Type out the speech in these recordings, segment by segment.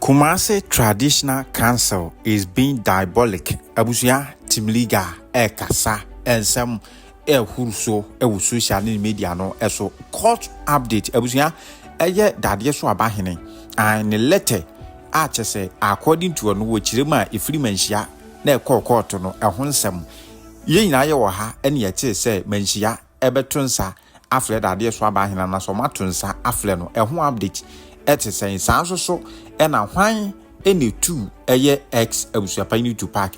Kumasi Traditional Council is being diabolic. Abusia Timliga Kasa and some Hurso social media no eso court update. Abusia Dadiesoabahene and a letter say according to no chirima ifri Manhyia na court no ehonsem ye nyina ye wo ha ene ye say Manhyia ebetonsa afle Dadiesoabahene na so matonsa afle no eho update saying so and a wine any two X abusuapani to pack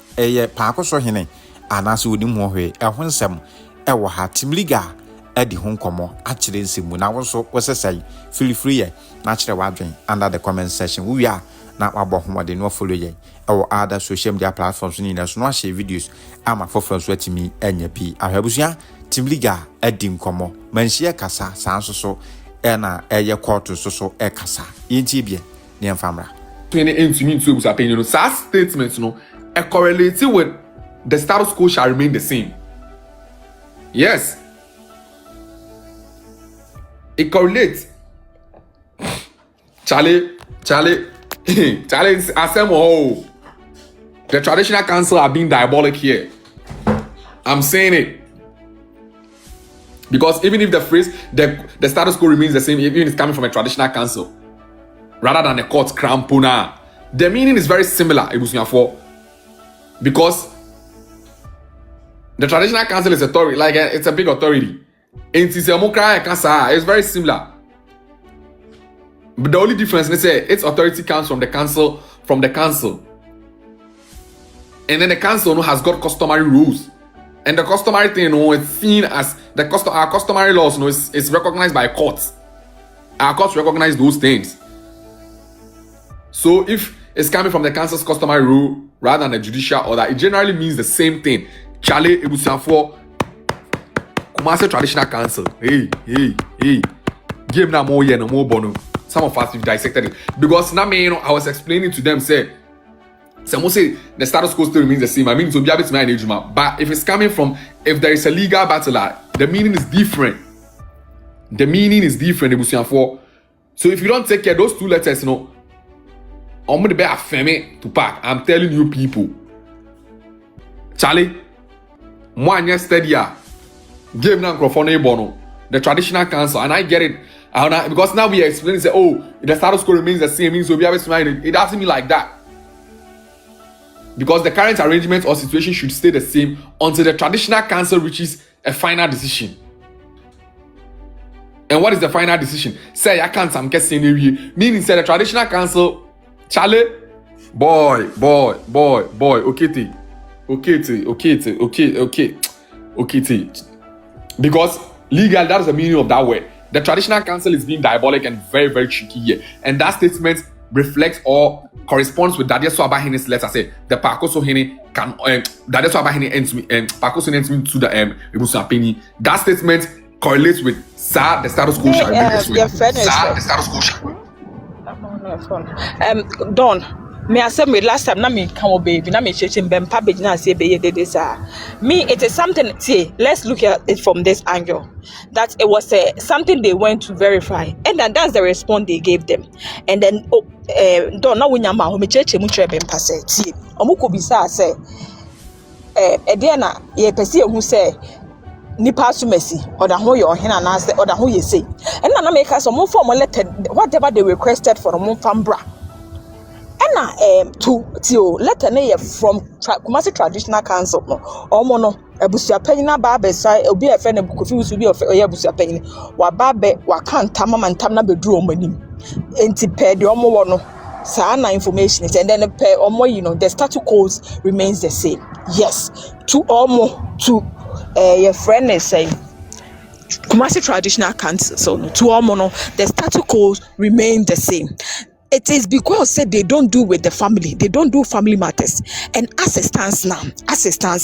park so hene anaso woni mo hwe ehonsem ewo ha timliga edi honkomo akire nsemu na woso wosesai feel free na kire wadwen under the comment section we are na wabo homode no follow ye ewo other social media platforms ni na so no share videos ama for so atimi enya pi ahwabusua timliga edi nkomo Manhyia kasa sanso na court so kasa yenti bia ne famra to any into Dadiesoabahene such statements correlate with the status quo shall remain the same. Yes, it correlates. Charlie assemble. The traditional council are being diabolic here. I'm saying it. Because even if the phrase, the status quo remains the same, even if it's coming from a traditional council, rather than a court crampona, the meaning is very similar. Because the traditional council is authority, like it's a big authority. It's very similar. But the only difference is that its authority comes from the council, and then the council has got customary rules. And the customary thing, it's seen as our customary laws, is recognized by courts. Our courts recognize those things. So if it's coming from the council's customary rule rather than a judicial order, it generally means the same thing. Charlie Ebusiafo Kumasi Traditional Council. Hey. Give na more yen, more bono. Some of us have dissected it. Because now I was explaining to them, someone say the status quo still remains the same. I mean, to be able to manage, but if it's coming from, if there is a legal battle, the meaning is different. Ebusiafo. So if you don't take care of those two letters, I'm going to be affirming to pack. I'm telling you people. Charlie, one yesterday, give na microphone bono. The traditional council, and I get it. Because now we are explaining, say, the status quo remains the same, means we'll be able to manage. It doesn't mean like that. Because the current arrangement or situation should stay the same until the traditional council reaches a final decision. And what is the final decision? Say, I can't, I'm guessing, meaning, say, the traditional council, Charlie, boy, okay. Because legal, that is the meaning of that word. The traditional council is being diabolic and very, very tricky here. And that statement reflects or corresponds with Dadiesoabahene's letter. Say the Pakosohene can Dadiesoabahene ends to the Ebusuapeni. That statement correlates with the status quo. Don, me I said me last time na me come baby na me checking bem page na say be this me it is something. See, let's look at it from this angle, that it was something they went to verify, and then that's the response they gave them. And then Don na winyama ho me cheche mu trebe mpase tie omuko bisa say ede na ye pese ehu say nipa sumesi or the whole your hina na say or the whole you say, and na make us some form letter whatever they requested for the fambra. To letter from Kumasi Traditional Council no Ebusuapeni na babe sai obi e fe na bukofi usu bi Ebusuapeni wa babe wa kan tamam na bedru omanim enti pe de omo wo no saa na information and then pe omo the status quo remains the same. Yes, to omo to your friend is saying Kumasi Traditional Council, so to omo no the status quo remain the same. It is because they don't do with the family. They don't do family matters. And as it stands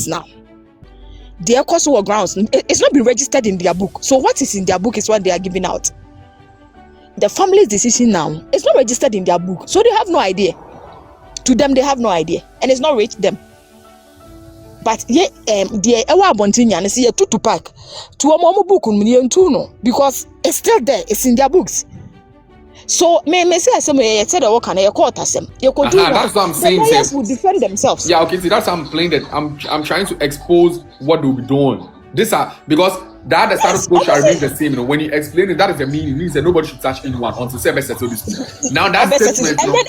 now, their course or grounds, it's not been registered in their book. So what is in their book is what they are giving out. The family's decision now, it's not registered in their book. So they have no idea. To them, they have no idea. And it's not reached them. But the ewa bontinya and see a two pack to a momo book because it's still there, it's in their books. So me say some you said the work and you court asem. You could do that. That's what I'm saying. The lawyers will defend themselves. Yeah, okay, see that's how I'm playing that. I'm trying to expose what they'll be doing. These are because that the status quo shall remain the same. You know, when you explain it, that is the meaning. It means that nobody should touch anyone until service settle this. Now that's statement. And then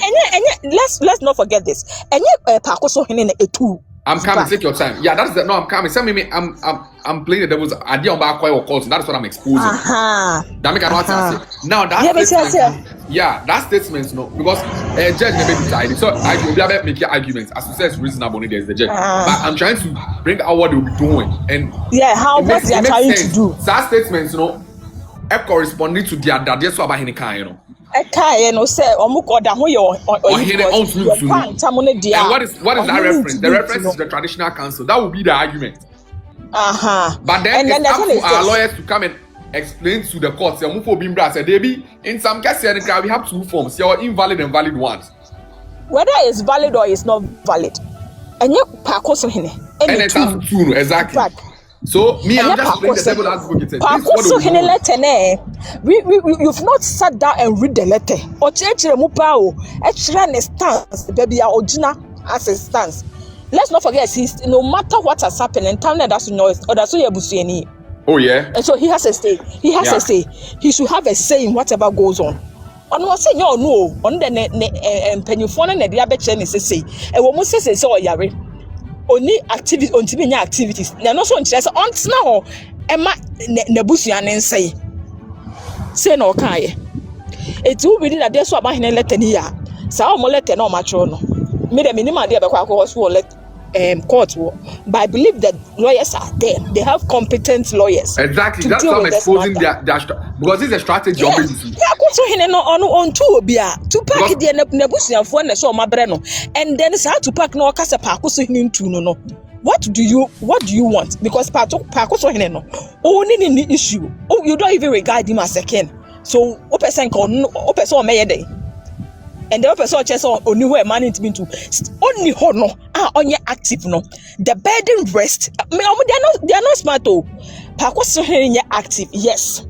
let's not forget this. And yet Pakoso hene a tool. I'm coming. Take your time. Yeah, that's the no. I'm coming. Some me. I'm playing the devil's idea on back or calls. That is what I'm exposing. That make I not say. Now that statement. Yeah, that statement. No, because judge never decided. So I will be making arguments. As you say, it's reasonable. There's the judge. But I'm trying to bring out what they will be doing and what they are trying to do. That statements, corresponding to their Dadiesoabahene kind, you know. Say and what is that reference? The reference is the traditional council. That would be the argument. But then it's up to our lawyers to come and explain to the court. In some cases, we have two forms. Your invalid and valid ones. Whether it's valid or it's not valid. And you it's up to two, exactly. So I'm just playing the devil advocate. You've not sat down and read the letter. Or stance, baby, as a stance. Let's not forget, no matter what has happened, and town that's noise, or that's any. Oh yeah. And so he has a say. He has a say. He should have a say in whatever goes on. On what say no, on the pennyphone and the other chain is say, and what say so yare. Only activities on TV activities. They're not so interested on now. Emma Nebusian say no kai. It will be that there's what my letter here. So I'm letter no mature. Made a minimum idea about court war. But I believe that lawyers are there. They have competent lawyers. Exactly. That's how I'm exposing their because it's a strategy. On two bia to pack the Nebusian for the show my breno. And then it's hard to pack no casa parcos in two no. What do you want? Because parcos no only in the issue. Oh, you don't even regard him as a kin. So open may day. And the other person just only where money to be to only honor on your active no. The burden rest. They are not smart oh. Parcos in your active, yes.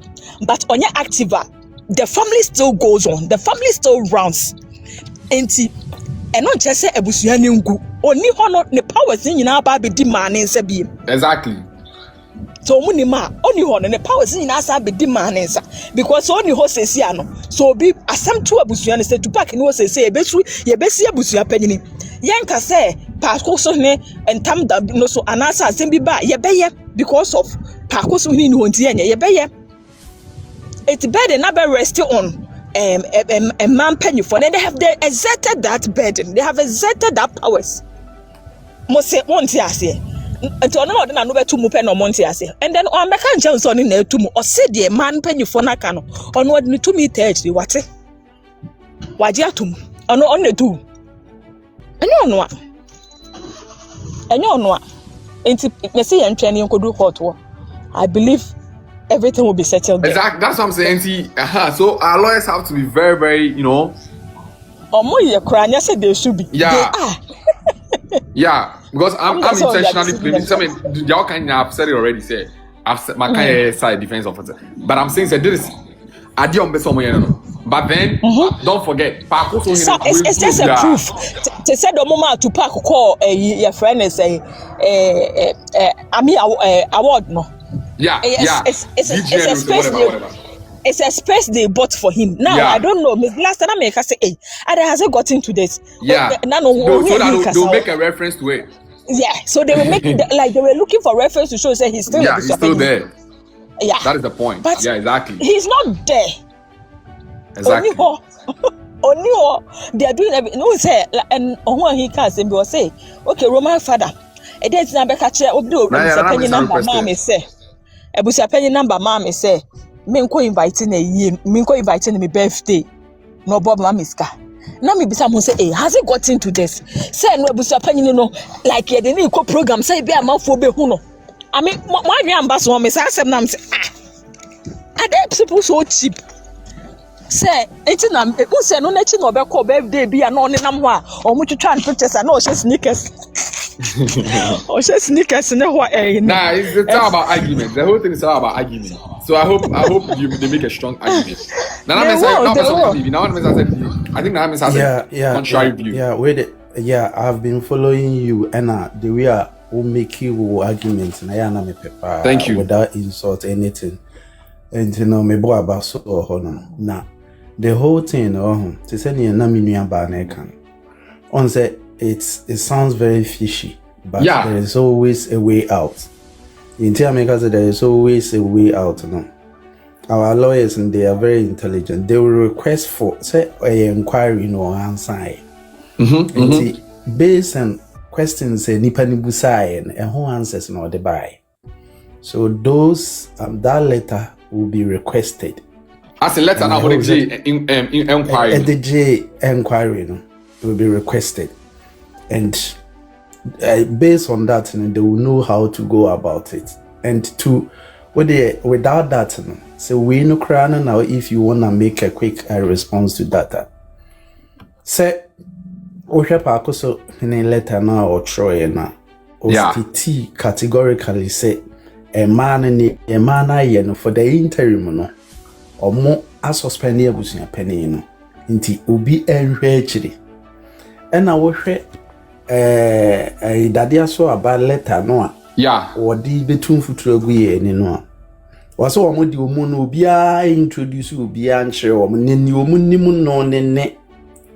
But on your active, the family still goes on. The family still runs. And not just say ebusuani ngu. Only honor the powers in our baby demanding sebi. Exactly. So only honor the powers in us be demanding because only host says so be as some two ebusuani say to pack in was say besu ye besi ebusuya penny. Yanka say Paco so ne and tam da no so anasa sembi ba ye beye because of Paco so ni no ntia ye beye. It's better never rest on a man penny for then they exerted that burden. They have exerted that powers. Most say one say and to no no be to mu pen no monte ase and then on American Johnson in na tumu or say the man penny for na kan on what ni 2 meters what waje atum on na do enyo no enti me say yan twani nkodu court wo I believe everything will be settled there. Exactly, that's what I'm saying. So our lawyers have to be very, very, said they should be. Yeah. They are. Yeah, because I'm intentionally blaming. Y'all kind of have said it already. Say I've said my kind of side defense officer, but I'm saying that this but then don't forget, so it's just a proof. To say the moment to park call your friend and say award no. Yeah, it's a space it's a space they bought for him. Now I don't know. Last time I say, hey, Ada hasn't got into this. Yeah, they'll make a reference to it. Yeah, so they will make like they were looking for reference to show say he's still there. Yeah, that is the point. But yeah, exactly. He's not there. Exactly. Only they are doing everything. No say and when he can say, we say, okay, Roman father. E dey na be catch obi penny number mama say. Ebusia penny number mama say. Me nko inviting me birthday. No Bob mamiska. Now me bisa mo say, hey, has it got into this? Say no ebusia penny no like ye dey go program say be amanfo be hu no. I mean, my ambassador me say asem na me say are there people so cheap? Say enti na who say no na chi no be call birthday bi na oni nam ho a o mu twitwa pictures na o she sneakers Oh, she sneakers in the Nah, it's all about argument. The whole thing is all about argument. So I hope they make a strong argument. I think Nananom has a contrary view. Yeah, I've been following you, and the way I will make you arguments, and Thank you. Without insult anything. And you know, me boy about so now. The whole thing, to say you na minua ba na kan. On say it sounds very fishy, but there is always a way out. In America, there is always a way out. No, our lawyers and they are very intelligent. They will request for say an inquiry no answer. Based on questions nipa ni busae and who answers no the buy. So those that letter will be requested. As a letter now, the J inquiry. The J inquiry no, will be requested, and based on that, they will know how to go about it. And without that, so we no crown now. If you wanna make a quick response to that, say. So in letter now or Troy na T categorically say a man for the interim no or more as suspended abusia penny no inti ubi enhwechiri and I will share a Dadiesoabahene letter no or di between futuroguye ni no was so among the woman will be introduce you be answer or nimu no ne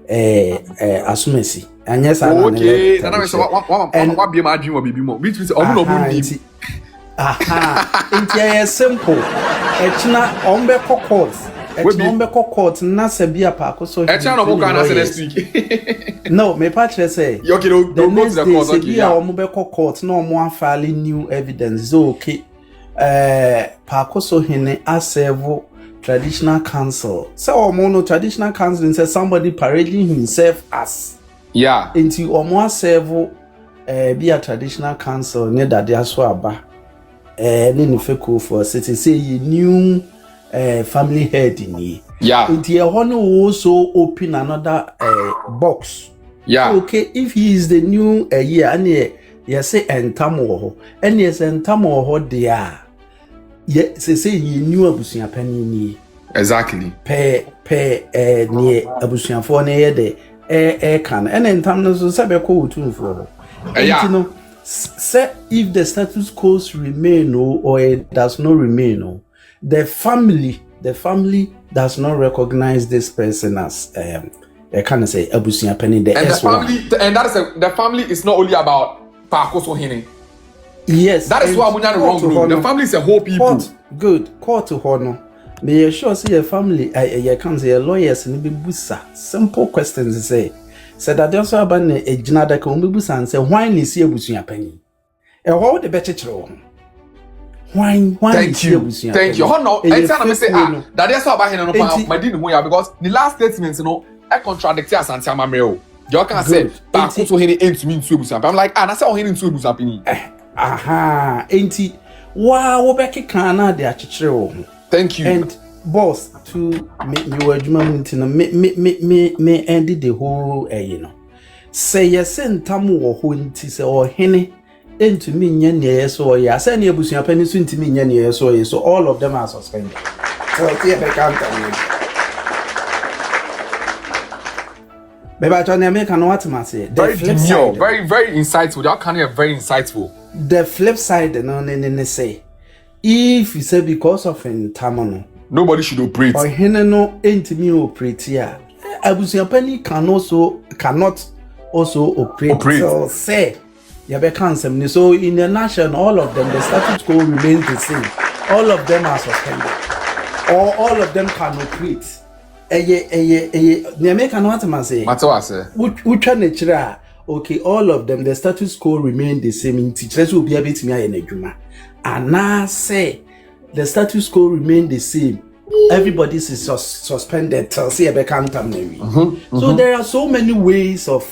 asumesi anya sa na okay na me say what be my dream or baby mo which means omo no need it's simple echna ombe court na se bia pa so echna no go na next week no me pa chere say okay go to the court okay yeah ombe court na omo afali new evidence okay pa so hene aserve traditional council. So mono traditional council says somebody parading himself as into omo serve be a traditional council near Dadiesoabahene ni feko for city say you new family head in ye. Into a hono also open another box. Okay, if he is the new year and ye say entamo and yes entamo there. Yeah, say you knew abusia penny ni. Exactly. Near abusia for near the can and then time so sabe ko tu for. You know, say if the status quo remain or it does not remain the family does not recognize this person as I can't say abusia penny the and S1. The family and that is the family is not only about Pakosohene. Yes, that is what I'm wrong. The family is a whole people. Court to honor. May you sure see a family. I can't say a lawyers and be busa. Simple questions say. Said Dadiesoabahene a jinada can be busa and say why is he abusia penny? A whole the better throw. Why? Thank you. No, anytime I say Dadiesoabahene no my didn't know because the last statements I contradict us and say I'm a you can say Pakosohene ain't to me to abusia. I'm like I say Ohene to abusia penny. Enti wow obeki kana de achichere. Thank you. And boss to me you me ended the whole say yes ntam wo ho nti say Ohene enti me nya ne so ya say na abusia pani so enti me nya ne so all of them are suspended. So tie be kan Beba John America no what say. Very very insightful. That can be very insightful. The flip side, no, say, if you say because of Tamano, nobody should operate. Or Heneno ain't me operate here. Abusiapeni cannot also operate. So say, Yabe cancel. So in the nation, all of them, the status quo remains the same. All of them are suspended, or all of them can operate. The American what am I say? Which nature? Okay, all of them, the status quo remain the same. In teachers will be able to make an agreement. And now say the status quo remain the same. Everybody is suspended till say a So there are so many ways of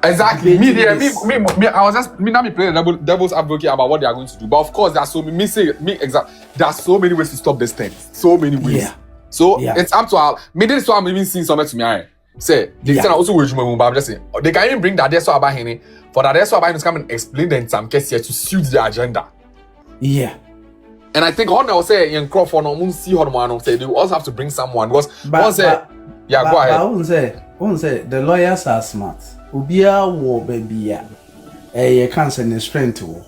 exactly. Me, I was just me playing devil's advocate about what they are going to do. But of course, there are so many. There are so many ways to stop this thing. So many ways. So it's up to our. Maybe this is why I'm even seeing something to me. Say, they say also which I'm just saying. They can even bring Dadiesoabahene for Dadiesoabahene to come and explain the some case here to suit the agenda. Yeah. And I think Honor will say in Crawford no see Honor say they will also have to bring someone because go ahead. I won't say the lawyers are smart. Ubia wo baby you can't send a strength to.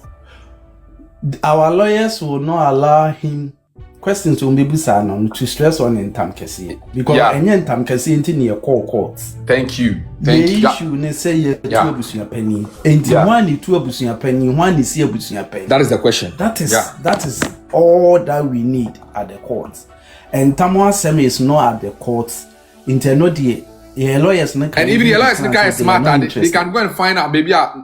Our lawyers will not allow him questions to be to stress on in time kesi because any time kesi into near court. Thank you. The issue ne say you two abusunya penny. Enti one two abusunya penny, one is abusunya penny. That is the question. That is all that we need at the court. And Tamwa Semi is not at the court. Interno the lawyers and even the lawyers is smart and they can go and find out maybe up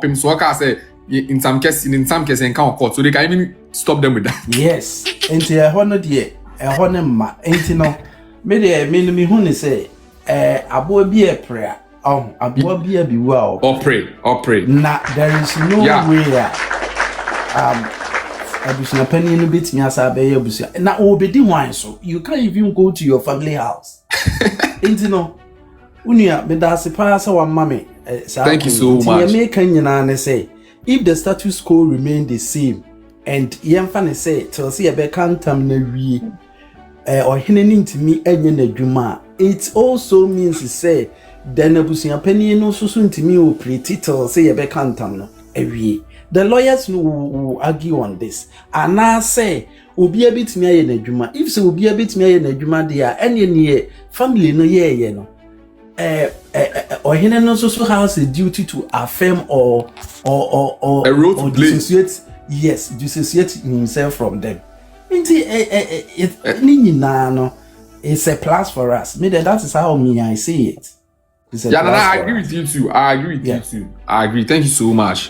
him swaka say in some cases in court, so they can even stop them with that. Yes. Enti honor the honor ma enti no me hu say abo bi a prayer abo bi a biwa or pray na there is no way abusunya penny no betimi asa be ya abusunya na obedi wan so you can't even go to your family house. Enti no unia me da se pa sa wa mame. Thank you so much. You make nyina ne say if the status quo remain the same and yemfa say till see be kantam na wie or hineni ntimi enye na dwuma, it also means say then abusunya penny no so ntimi operate till say ye be kantam no ewie. The lawyers will argue on this. And now say obi a bit me aye na dwuma. If say obi a bit me aye na dwuma dia any family no ye no or he no so has a duty to affirm or dissociate himself from them. It's a plus for us. Maybe that is how I see it. I agree with you too. I agree. Thank you so much.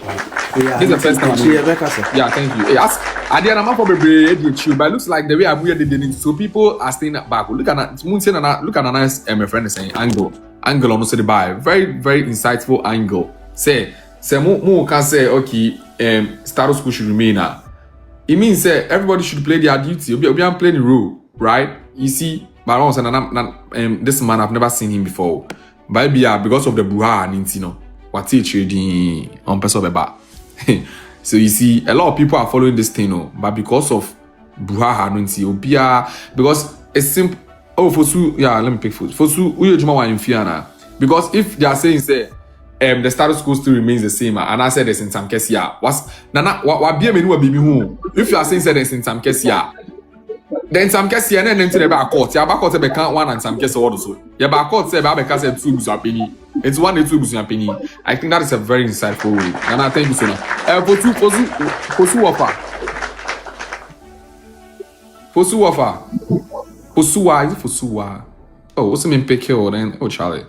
This is the first time. Thank you. I did a map of a but it looks like the way I did it. So people are staying back. Look at a nice my friend is saying angle on the buy. Very, very insightful angle. Say more can say okay, status quo should remain now. It means everybody should play their duty. We are playing the role, right? You see, but this man I've never seen him before. But because of the Buha and Intino, what trading on person beba. So you see, a lot of people are following this thing, but because of Buha and Intino, because it's simple. Oh, for su, let me pick food. For su, we are in Fiana. Because if they are saying say, the status quo still remains the same, and I said this in some case, what be a menu baby who? If you are saying this in some case, then some case here and then to the back court. Yeah, back court be can't one and some case also. Yeah, back court say back because it's 2 penny. It's 1 and 2 penny. I think that is a very insightful way. And I thank you so much. For two offer. Oh, what's the main pick here then? Oh, Charlie.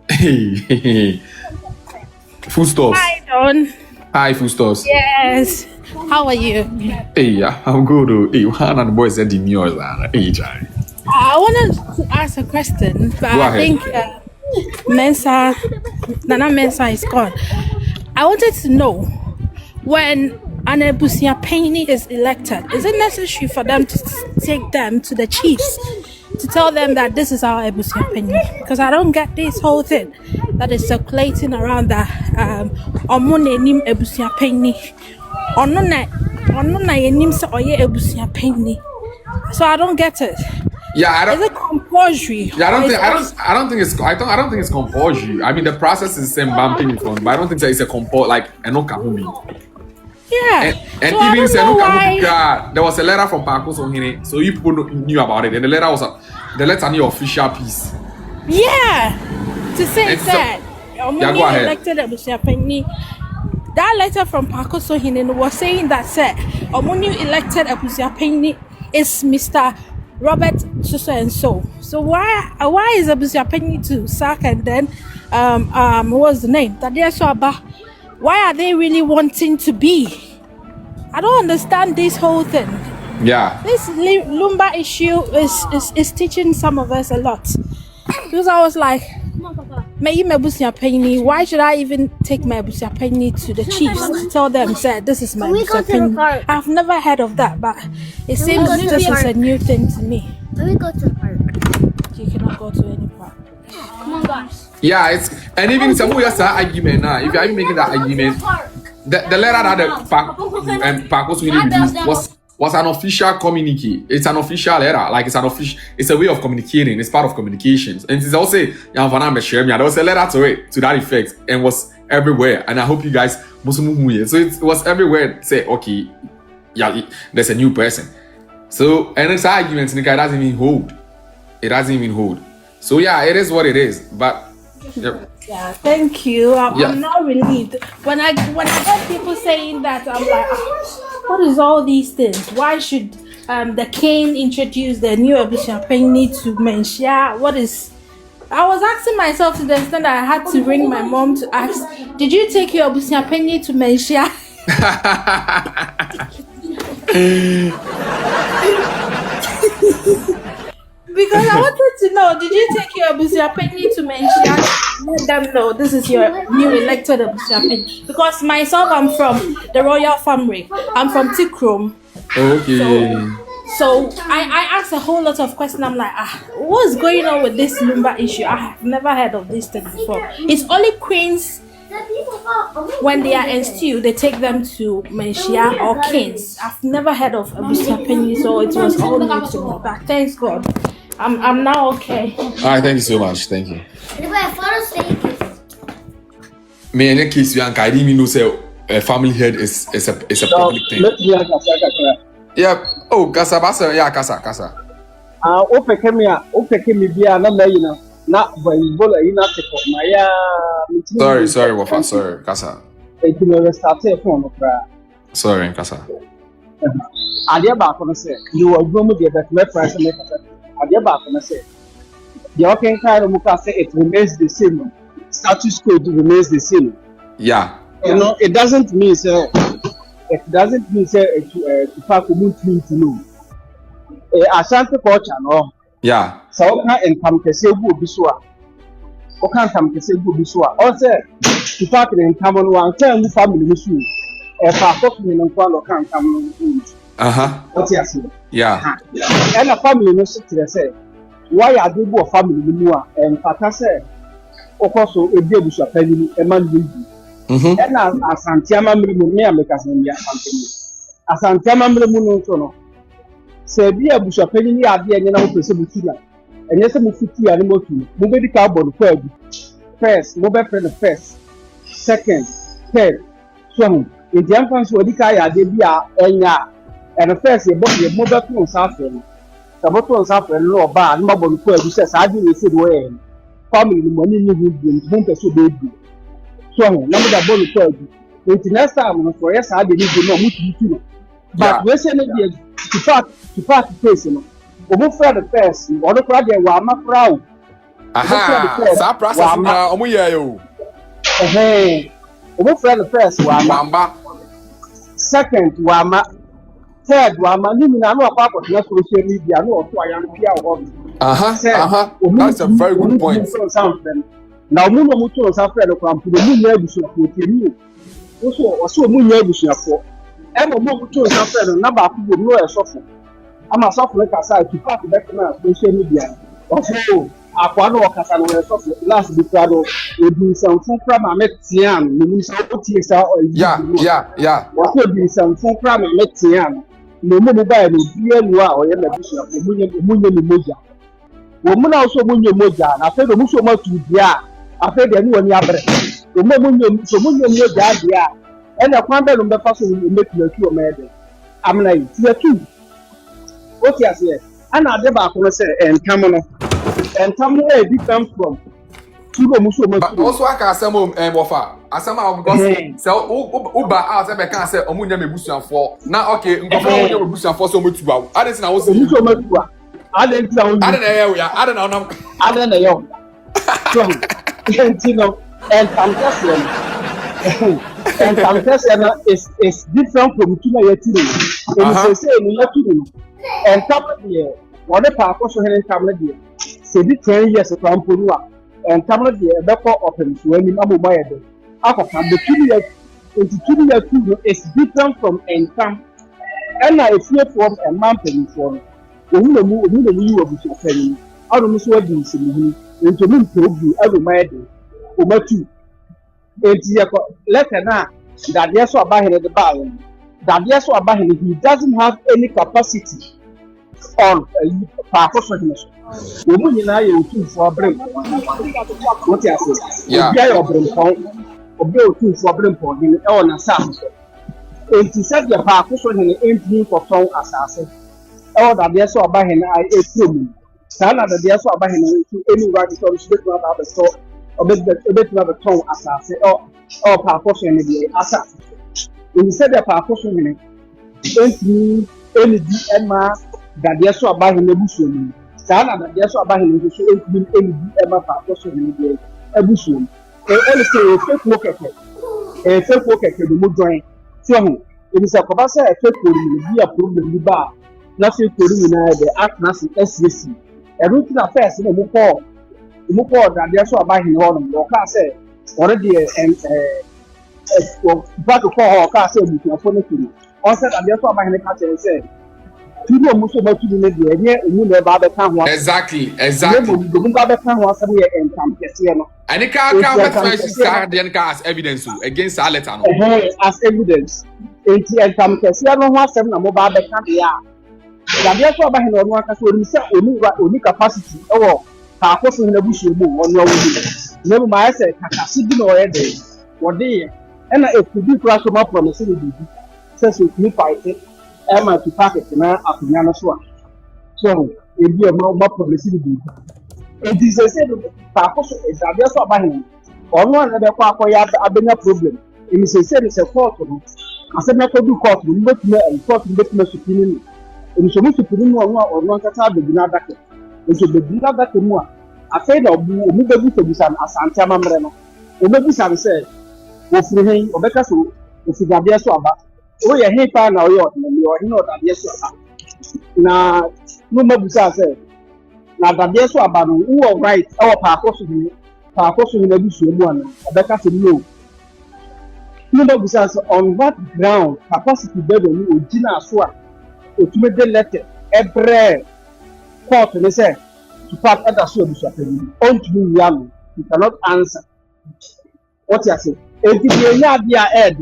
Hey. Full stops. Hi, Don. Hi, full stops. Yes. How are you? Hey, I'm good. Hey, one and the boys said the news. Hey, Charlie. I wanted to ask a question, but I think Nana Mensa is gone. I wanted to know, when an Dadiesoabahene is elected, is it necessary for them to take them to the chiefs to tell them that this is our Dadiesoabahene? Because I don't get this whole thing that is circulating around that Omonenim Dadiesoabahene. So I don't get it. Yeah, I don't. Is it compulsory? Yeah, I don't think it's compulsory. I mean, the process is the same bumping in front, but I don't think that it's a like a no kahumi. Yeah. And so even say no why... there was a letter from Pakosohene, so you people knew about it, and the letter was the official piece. Yeah. To say that. Go ahead. Elected Dadiesoabahene. That letter from Pakosohene was saying that Omoni elected Dadiesoabahene is Mr. Robert so. So why is Dadiesoabahene to sack and then what was the name? Dadiesoabahene. Why are they really wanting to be? I don't understand this whole thing. Yeah. This Lumba issue is teaching some of us a lot. Because I was like, May Mebusiapeni, why should I even take my Busiapeni to the chiefs to tell them, say, this is my Busiapeni? I've never heard of that, but it seems this is a new thing to me. Let me go to the park. You cannot go to any park. Come on, guys. Yeah, it's and even some of your argument now. If you're even making that argument, the letter that the park was really was an official communique. It's an official letter, like it's a way of communicating. It's part of communications, and it's also there was a letter to it to that effect, and was everywhere. And I hope you guys so it was everywhere. Say okay, yeah, there's a new person. So and it's arguments, and the guy doesn't even hold. It doesn't even hold. So yeah, it is what it is. But yep. Yeah, thank you. I'm now relieved. When I heard people saying that, I'm like, what is all these things? Why should the king introduce the new Abusiapeni to Manhyia? What is? I was asking myself to the extent that I had to ring my mom to ask, did you take your Abusiapeni to Manhyia? Because I wanted to know, did you take your Abusiapeni to Manhyia? Let them know this is your new elected Abusiapeni. Because myself, I'm from the royal family. I'm from Tikrom. Okay. So I asked a whole lot of questions. I'm like, what's going on with this Lumba issue? I have never heard of this thing before. It's only queens, when they are instilled, they take them to Manhyia or kings. I've never heard of Abusiapeni, so it was all new to me. But thanks God, I'm now okay. All right, thank you so much. Thank you. Me in any case, you and I didn't even know say a family head is a public thing. Yeah. Oh, kasa basa yeah kasa. Opeke mi bia na me yina na bola yina teko maya. Sorry, Wafa. Sorry, kasa. Eti me restart e phone no kra. Sorry, kasa. Ade ba ko no say you adwo mu de bet me price me kasa. Ade ba ko no say the open kind mu ka say it remains the same. Status quo remains the same. Yeah. You know, it doesn't mean say to pack community to know. Ashanti culture no. Yeah. So can income kese bu biswa. O kan tam kese bu biswa. O say to pack the income no one tell mu family musu. E pa ko ni no kwa lo kan kam no. What you say? Yeah. And a family no sit there say why are they bo family mu a and pata say okoso e bi Abusiapeni e man bi. And Asantiama me American Asantiama no say be Abusiapeni ni ade enye na wo pese butu and yes mo fiti ani mo tu mo be di carbon first mo be friend first second third so in the infants wo di ka ya de bi a enya and first mo be to nsafre no saboto nsafre no oba ani mo bo ko egu say sa ade we say do e family ni money ni hu pese be du so na mo da bolu to egu next time no for yes ade ni go no mo tu but we say no be to pack case no omo fra the first or the pra dey wa ma fra o sa process na omo ye yo omo fra the first wa ma second wa ma third wa ma ni na no akwa na social media no to ayan bia o that's a very good point. Now omo no mo to sa fra the kwampo mo nya Abusiafo temi o so mo nya Abusiafo mo mo to sa fra no na ba ko no e sofo ama sofo ka sa to pack back na social media also akwa no okasa no e sofo last bi krado e bi sanfo kra ma metian no so otie sa yeah what be sanfo kra ma metian no mo ba no bia nu a o ye na Abusiafo munye ni moja wo mu na so munye moja na fe do mu so ma tu bia afa de ni woni abre wo mo munye moja dia e na kwan be no be fa so make na tu o ma de amna yi ti tu what you say ana ade ba ko no say entam no e different from tudo muso ma but also aka asem Wafa asem a because say uba out say be kan say omunya mebusuafo na okay ngofo omunya mebusuafo so motu awo ade na wo say muso ma tu a ade nti na wo ade na ye ya ade na onam ade na yo so entino entam test is different from tuna yetiri and say no yetiri entam de wode pa ko so hen entam na de se bi 10 years from ponu a and tamale the beko open so any mamu mayede akoka the 2 years 22 years is different from enkam and I fear from a mountain for who you of your penny I don't know what you see into me to every mayede over 2 letter now that Dadiesoabahene the bar Dadiesoabahene he doesn't have any capacity on purpose. Woman in I two for brim. What you say? Yeah, your brim point. Obey two for brim point in on a sound. And he said the purpose in the empty for song assassin. All that Dadiesoabahene I ate through. Sana Dadiesoabahene to any right to speak about the store or a bit of a tongue assassin or purpose in the assassin. When he said the purpose in the empty Emma. Dadiesoabahene busuom sana Dadiesoabahene nso ekubin enidi ema pa akoso ne die abusuom ele say fake keke do mu join ti ho ebi say koba say fake ni bi a problem bi ba na fake ni na de atnas SSC everything na first no mu ko Dadiesoabahene ho no ka say already ba to ko ka say mu afo ne kiri on say Dadiesoabahene ka say Exactly. And the car as evidence against our letter. As evidence. And come to see mobile only capacity or in the bush on your never my say, what day and it could be crash from the city. Says you fight it. Emma to packet na apunyano so e bi more publicity bi it is a said purpose is Dadiesoabahene ono na be kwa akoya abenya problem it is said it's a court no ase na ko do court no betime court no betime supini no so mu supini no ono nkata begina dake so begina dake mu a afei na obu mu bebu tebusan asante amamre no o bebu san say wo firi hen obeka so o fi Dadiesoabahene oh yeah, he found out your Dadiesoabahene. Now, no mabusa say. Now Dadiesoabahene, who are right? Our purpose in the bush, one. Obeka say no. No mabusa say on what ground capacity better you original so. To make the letter every court they say to pass other so bush appeal. On to me, you cannot answer. What you say? If you are not there,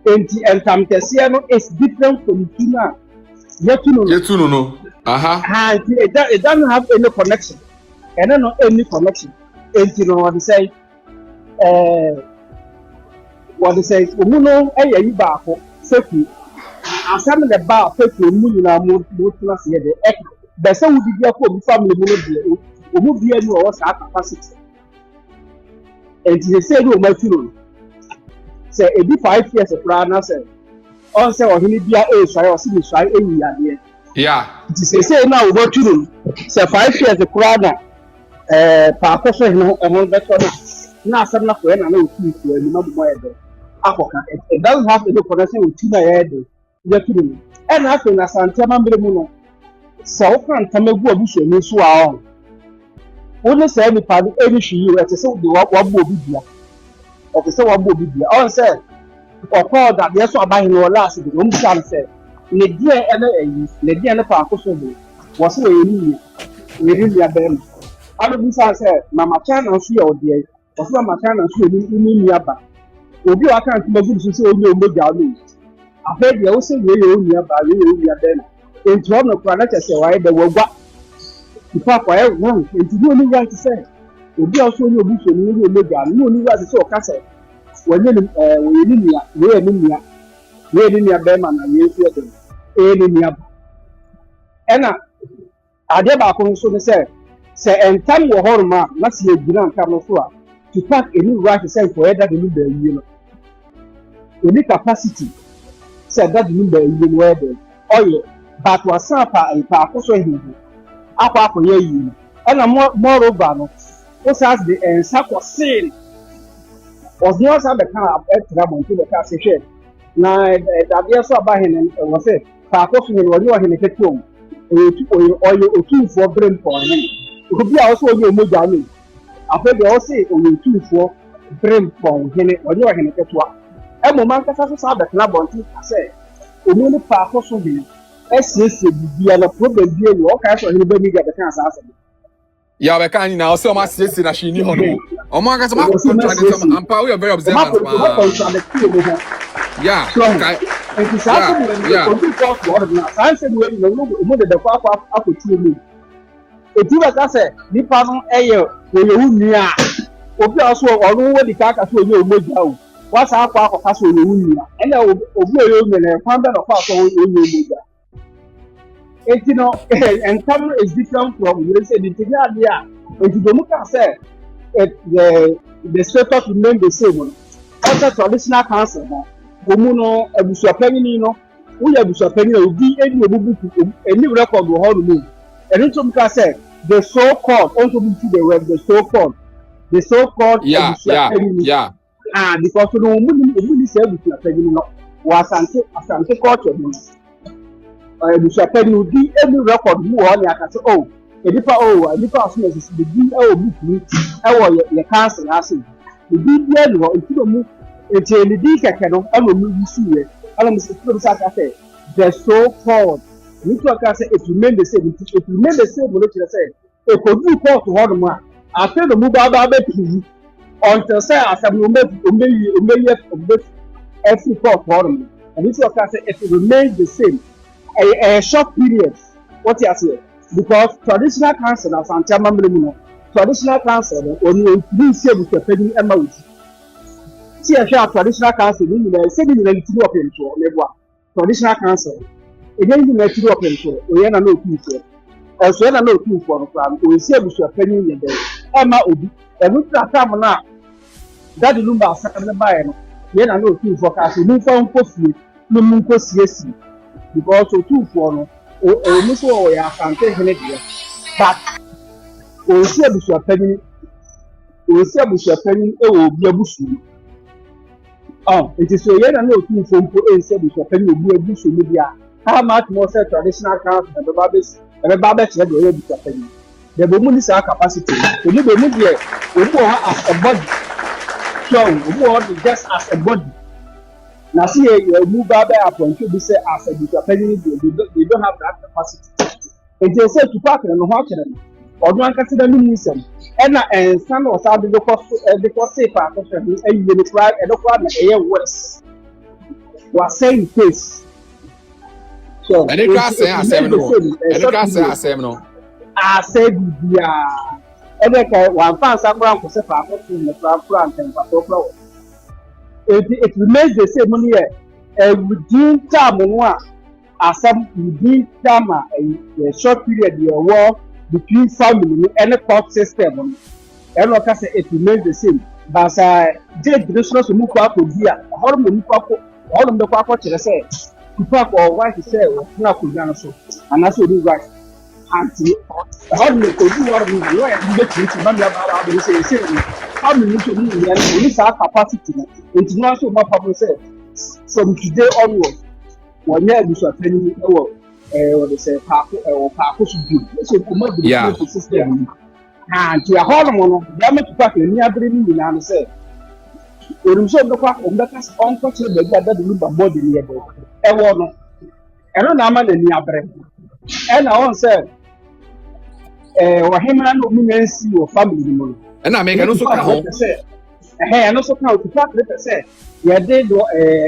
and Tamtesiano is different from Tuna. Yetuno no. It doesn't have any connection. And then not any connection. And you know what they say? Umuno aya yibako seku. Asam the bar seku umu na mo tuna se de ek. Be say we bia ko bi family mo no bi. Umu bia ni o sa capacity. And they say do ma turo. Say it be 5 years of plan say on say or he bia e so or see so e wi ade yeah it is say now we go to say 5 years of plan pa akoso no e beto na asem na ko na otu to ani ma mo ede akoka it doesn't have any connection with tina ede ya turu and after na sante amambre mu no so o kan tamegu abuso ni so a on woni say ni pa eni hwi e say de wa bo bibia okay so what bobi bia on say or call Dadiesoabahene or last the room can say ne die ene pa akoso do was we ni really abem adu say mama chana so your die was mama chana so ni aba obi wa kan to magu so onye omega no afa dia wo say we ni aba we abem enti ono kwa na che say why the wagwa ifa kwa e no enti no ni right say obi also onye obi so ni omega no ni right say o ka say when you be man and you feel them eninia ena ade ba ko so ne say entam wo horma na se agina ntam no so a to pack any right say for either the number you know any capacity say that the number you know where oil but was apa e pa ko so hin akwa akoye yi ena moreover no o says the ensako sin was not a kind of trouble to the cashier. Now, Dadiesoabahene was it, Pacosu, when you are in a home, or you two for brain for him. It could be also your Mujani. after they all say only 2 for brim from hene or you are hene ketwa e mo man kasa so be na bonti say omuni pa ko so bi esese bibia na problem bi e o ka so hene ba mi ga be kan asa yeah we can now so much say na she ni hono o man kasa ma contradict some ampa we are very observant yeah and it's also yeah to talk what na say we no the kwa akotu mu etu ba ka say nipa no eye we hu ni a obi aso onu we di ka ka so oye omoja o wa sa akwa ka so oye hu ni a ene obi oye omo na kwa be no kwa so oye omoja you know encounter is different from you say the thing there if you don't say the status remain the same also traditional council na omu no abusuapani no wo ya abusuapani na obi eni obubu eni record wo ho no eni to mka say the so called also be to the web the so called yeah because no omu ni say abusuapani no wa asante culture no abusuapani obi eni record wo ho ni aka say oh edipa aso na sisi bi obi tumi wo ye council ase bi bia no ntino mu eti di keke no alo mu yusuwe alo mu sisi sa ka say the so called you to say it remain the same no kire say e ko du court ho no ma afi no mu ba be pizi until say asem no me every court ho no and you to say it remains the same a short period what you say because traditional council na Santama Mremu no traditional council onu bi se bu se pedi ema wuti ti e hwa traditional council ni na se ni na litiri open to meboa traditional council again ni na litiri open to oye na no otu so na no otu for no plan o se bu se pedi ni de ema obi enu tratam na dadi lumba asaka ne bae no ye na no otu for ka se mu fa nkofie no mu nkosiesi because otu for no o muso o ya asante hene dia but o si abusuapani e wo bi abusu it is so ye na no otu mfompo e si abusuapani obi abusu ni dia how much more say traditional council and the baba chere de ye abusuapani the bomu ni sa capacity o ni bomu dia o bo as a body so o bo just as a body na see you move baba appoint to say as a abusuapani they don't have that capacity and they say to park no ho chere ọdún ankasi da mi nisem ena ensan o sa de ko say pa ko se e yi ni try e do kwa na e worse wa say face so and it class say asem no a say bia e de ka wa fan sa kura ko se pa ko se na kura anten pa ko kura it remains the same money within time no a asem within time a short period the war between family and the court system and like I say it remains the same but the traditional move up to dia how many people all them the kwa chere say people or why to say na ku gana so and that's what right anti how many ko do what we know and get to man ya ba ba say how many to me ni sa capacity international more people say from today onwards when you do so training what they say Paco should do. So come up with the system. And to a whole mono, damage to pack in near bringing in and say, when you saw the quack on that as unfortunately that the look of body near the Ewono. I don't know man in near brain. And I want say, or him and women see your family. And I make also say, hey, and also count to pack let us say, yeah, they do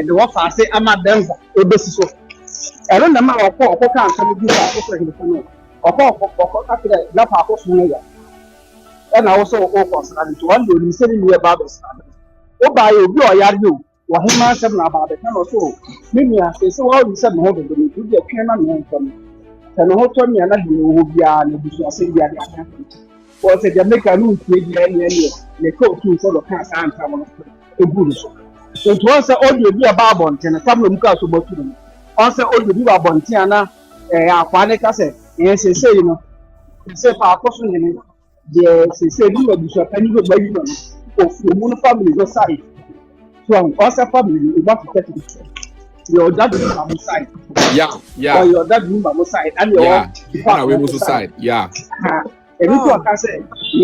the what I say, I'm a dancer, a basis of. I don't know how to can't tell you that I was and I also and to one day you said in your Bibles. Oh, by you, you, or him answered about the kind of so. Maybe I say so. All you said, no, you do the piano from me. And who told me another who be an Abyssinia. Was a Jamaican who played the coat to for the cast and someone a good. So it was all you be a barbon and a family because of them. Also, all the people are Bontiana, Aquanica said, yes, they say, you know, they say, for a person in it, they say, you will be any good baby of your moon family, your side. From also family, you want to take it. Your dad is on the side. Yeah. Or your dad is on the side, and your side. Yeah. Ẹni tó ọ̀ka sẹ́,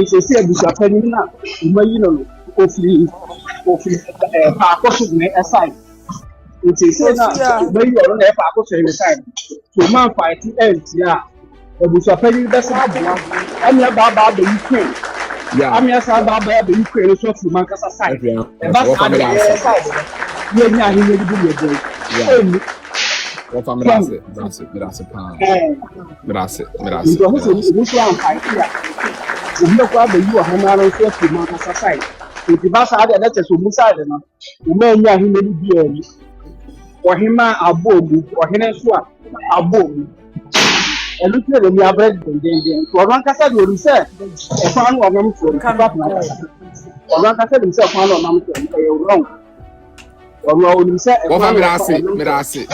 ìṣesí ẹ̀bùsùapẹ́ni náà ìmọ̀ yìí nọ òfin pàkóso ní ẹ̀sà yìí. Ìṣesí náà ìmọ̀ yìí ọ̀rọ̀ náà pàkóso ní ẹ̀sà yìí. Tó máa ń fa ẹtí ẹ̀ǹtì à ẹ̀bùsùapẹ́ni bẹ́ sá àbúrò ẹ̀mí ẹ̀ bá bẹ̀ yí kúrè. Àmì ẹ̀ sá bá bẹ̀ yí kúrè lọ́sọ̀ fún máa kásá sáì. Ẹ̀ bá sá bẹ̀ yẹ sáì yẹ ní àhínyẹ dídú yẹ bẹ̀ What family that's it? That's it. That's it. Because this one fight here. We look at the you are not so to my society. If you pass out that is so side na. We may hear him be early. Or him abobu or him swap abobu. And look at the average then. For one case you say a fan of them for come back now. Or one case himself fan of them wrong. What family that's it?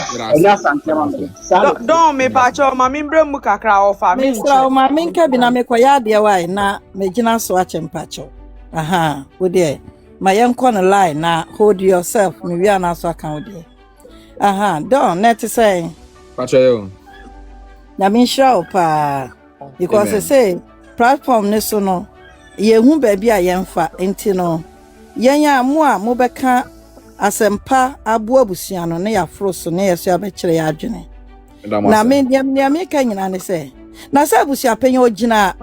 Don't me pacho mami mbremu kakra ofa me Mr. Mami nka bi na mekoya de wai na megina so achem pacho. Aha, wo de. Ma yenko no line na hold yourself me wi ana so aka wo de. Aha, don net say Pacho yo. Na me show pa because they say platform ne so no ye hu ba bi a yemfa enti no yenya mo a mo beka asempa abo abusia no ne ya froso ne yeso abekire ya adwene na me me ka nyina ne se na se abusia penye ogina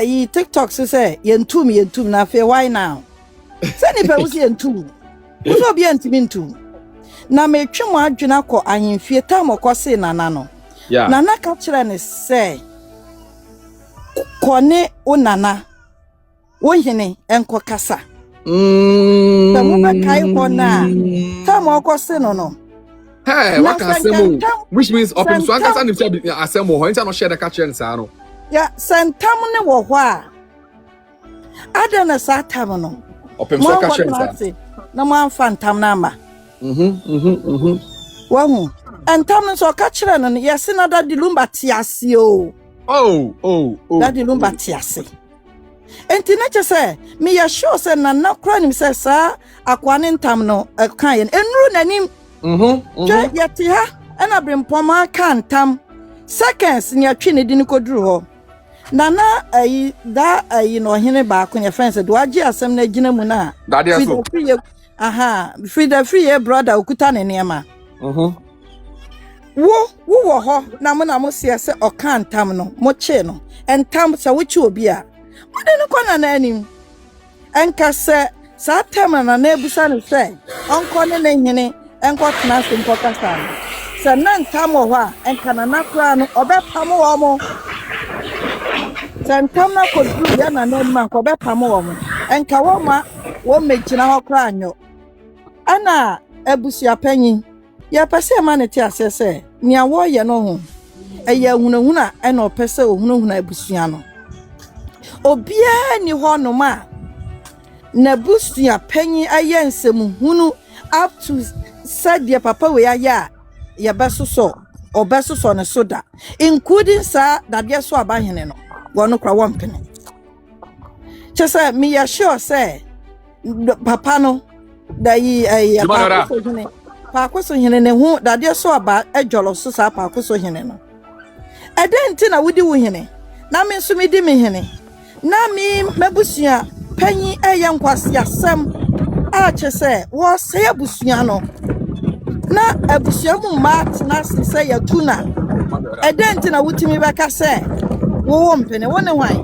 yi TikTok se yentum na fe why now se ni pe wusi yentum wuso bi antimi ntum na me twemo adwene akọ ahemfie tam okose nana no nana ka kire ne se kone onana wo hene enko kasa Hey, what can assemble? Which means open so I can assemble. How no share the catcher and sano. Yeah, santamune wo ho a. Adana satam no. Open so catcher and sano. Na mo anfantam na ma. Wahu. Antam no so catcher no yes na dadilumba tiase o. Oh. Dadilumba tiase. Enti na che se me ya sure se na kra nim se sa akwane ntam no kan ye enru nanim je yeti ha na brempoma kan tam seconds ni atwe ne din koduru ho nana ayi da ayi no hene ba ko nya friends do agi asem na gina mu na Dadieso aha free brother okuta ne niema wo ho na mo se se okan tam no mo che no entam se wo chi obi a Modern corner name. And Cassa Satamana Nebusan say, Uncle Nene, and got nothing for Cassan. Sir Nan Tamoa and Cananacran or Bepamoamo. Santana could do Yana Nedman or Bepamoamo and Kawama won't make General Cranio. Anna Ebusia Penny. Ya passe manity say, near warrior no home. A year and no peso who Ebusiano. Obia ni ho no ma na busua panyi ayensem hunu up to said your papa we aya ya besoso obesoso ne soda including sa Dadiesoabahene no wono kra wompene chese me ya sure say papa no da yi pa kwaso hene ne hu Dadiesoaba ejolo so sa pa kwaso hene no edenti na wudi wo hene na me nso me di me hene na mi mabusua panyi nkwase asem a chese wo se abusua no na abusua mu mat na se ya tuna edenti na wutimi beka se wo mpene wone hwan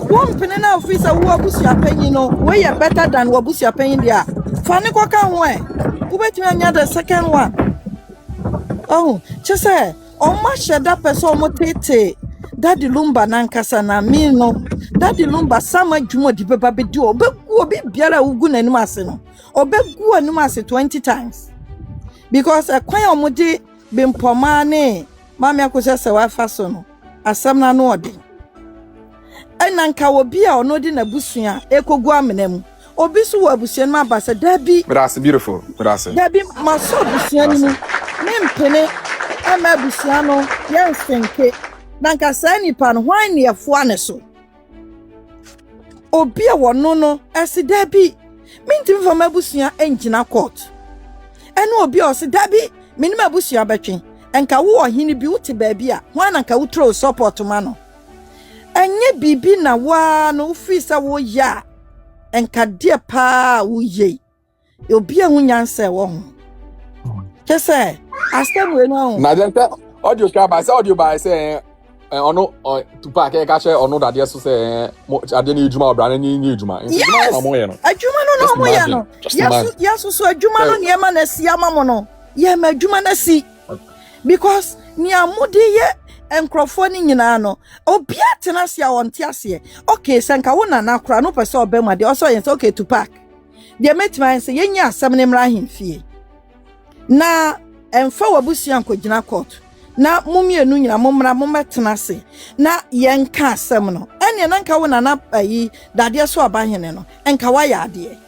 wo mpene na ofisa wo abusua panyi no we ya better than wo abusua panyi dia fani ko ka ho wo betimi anya the second one chese o ma sheda person mo tete Daddy Lumba nankasa na mi no Daddy Lumba sama dwuma di beba be di obi biara ugu nanim ase no obegu anum ase 20 times because kwan omudi bimpoma ne mama akose se wa fa so no asam na no ode enanka obi a ono di na busua ekogu amenam obi so wa busua ma ba se dabi that's beautiful dabi maso busua ni mu mempene ama busua no yensenke nanka sani pan hwan ne afua ne so obi a wono no esi dabi mintim fa mabusua engina court eno obi o se dabi minim abusua betwe enka wo ohini bi uti baabi a hwan nanka wo throw support ma no enye bibi na wa no fi sa wo ya enka de pa wo ye obi a hunyanse wo ho kese asem we no na dem audio by say ono Tupac e ka che ono dade so say ade ni ejuma obra na ni ejuma ejuma na mo ye no adwuma no mo ye no yaso so adwuma no ne ma na si amamo no ye ma adwuma na si because ni amudi ye enkrofo ni nyina no obi atena sia wonte ase okay senka wo na nakora no pese obema de also yen okay Tupac de metman say yenya asem ne mra hemfie na emfa wabusia nkogina court na mumienu nyina momra mometena ase na yenka asem no ene na nka wo na ayi Dadiesoabahene no enka wa ya ade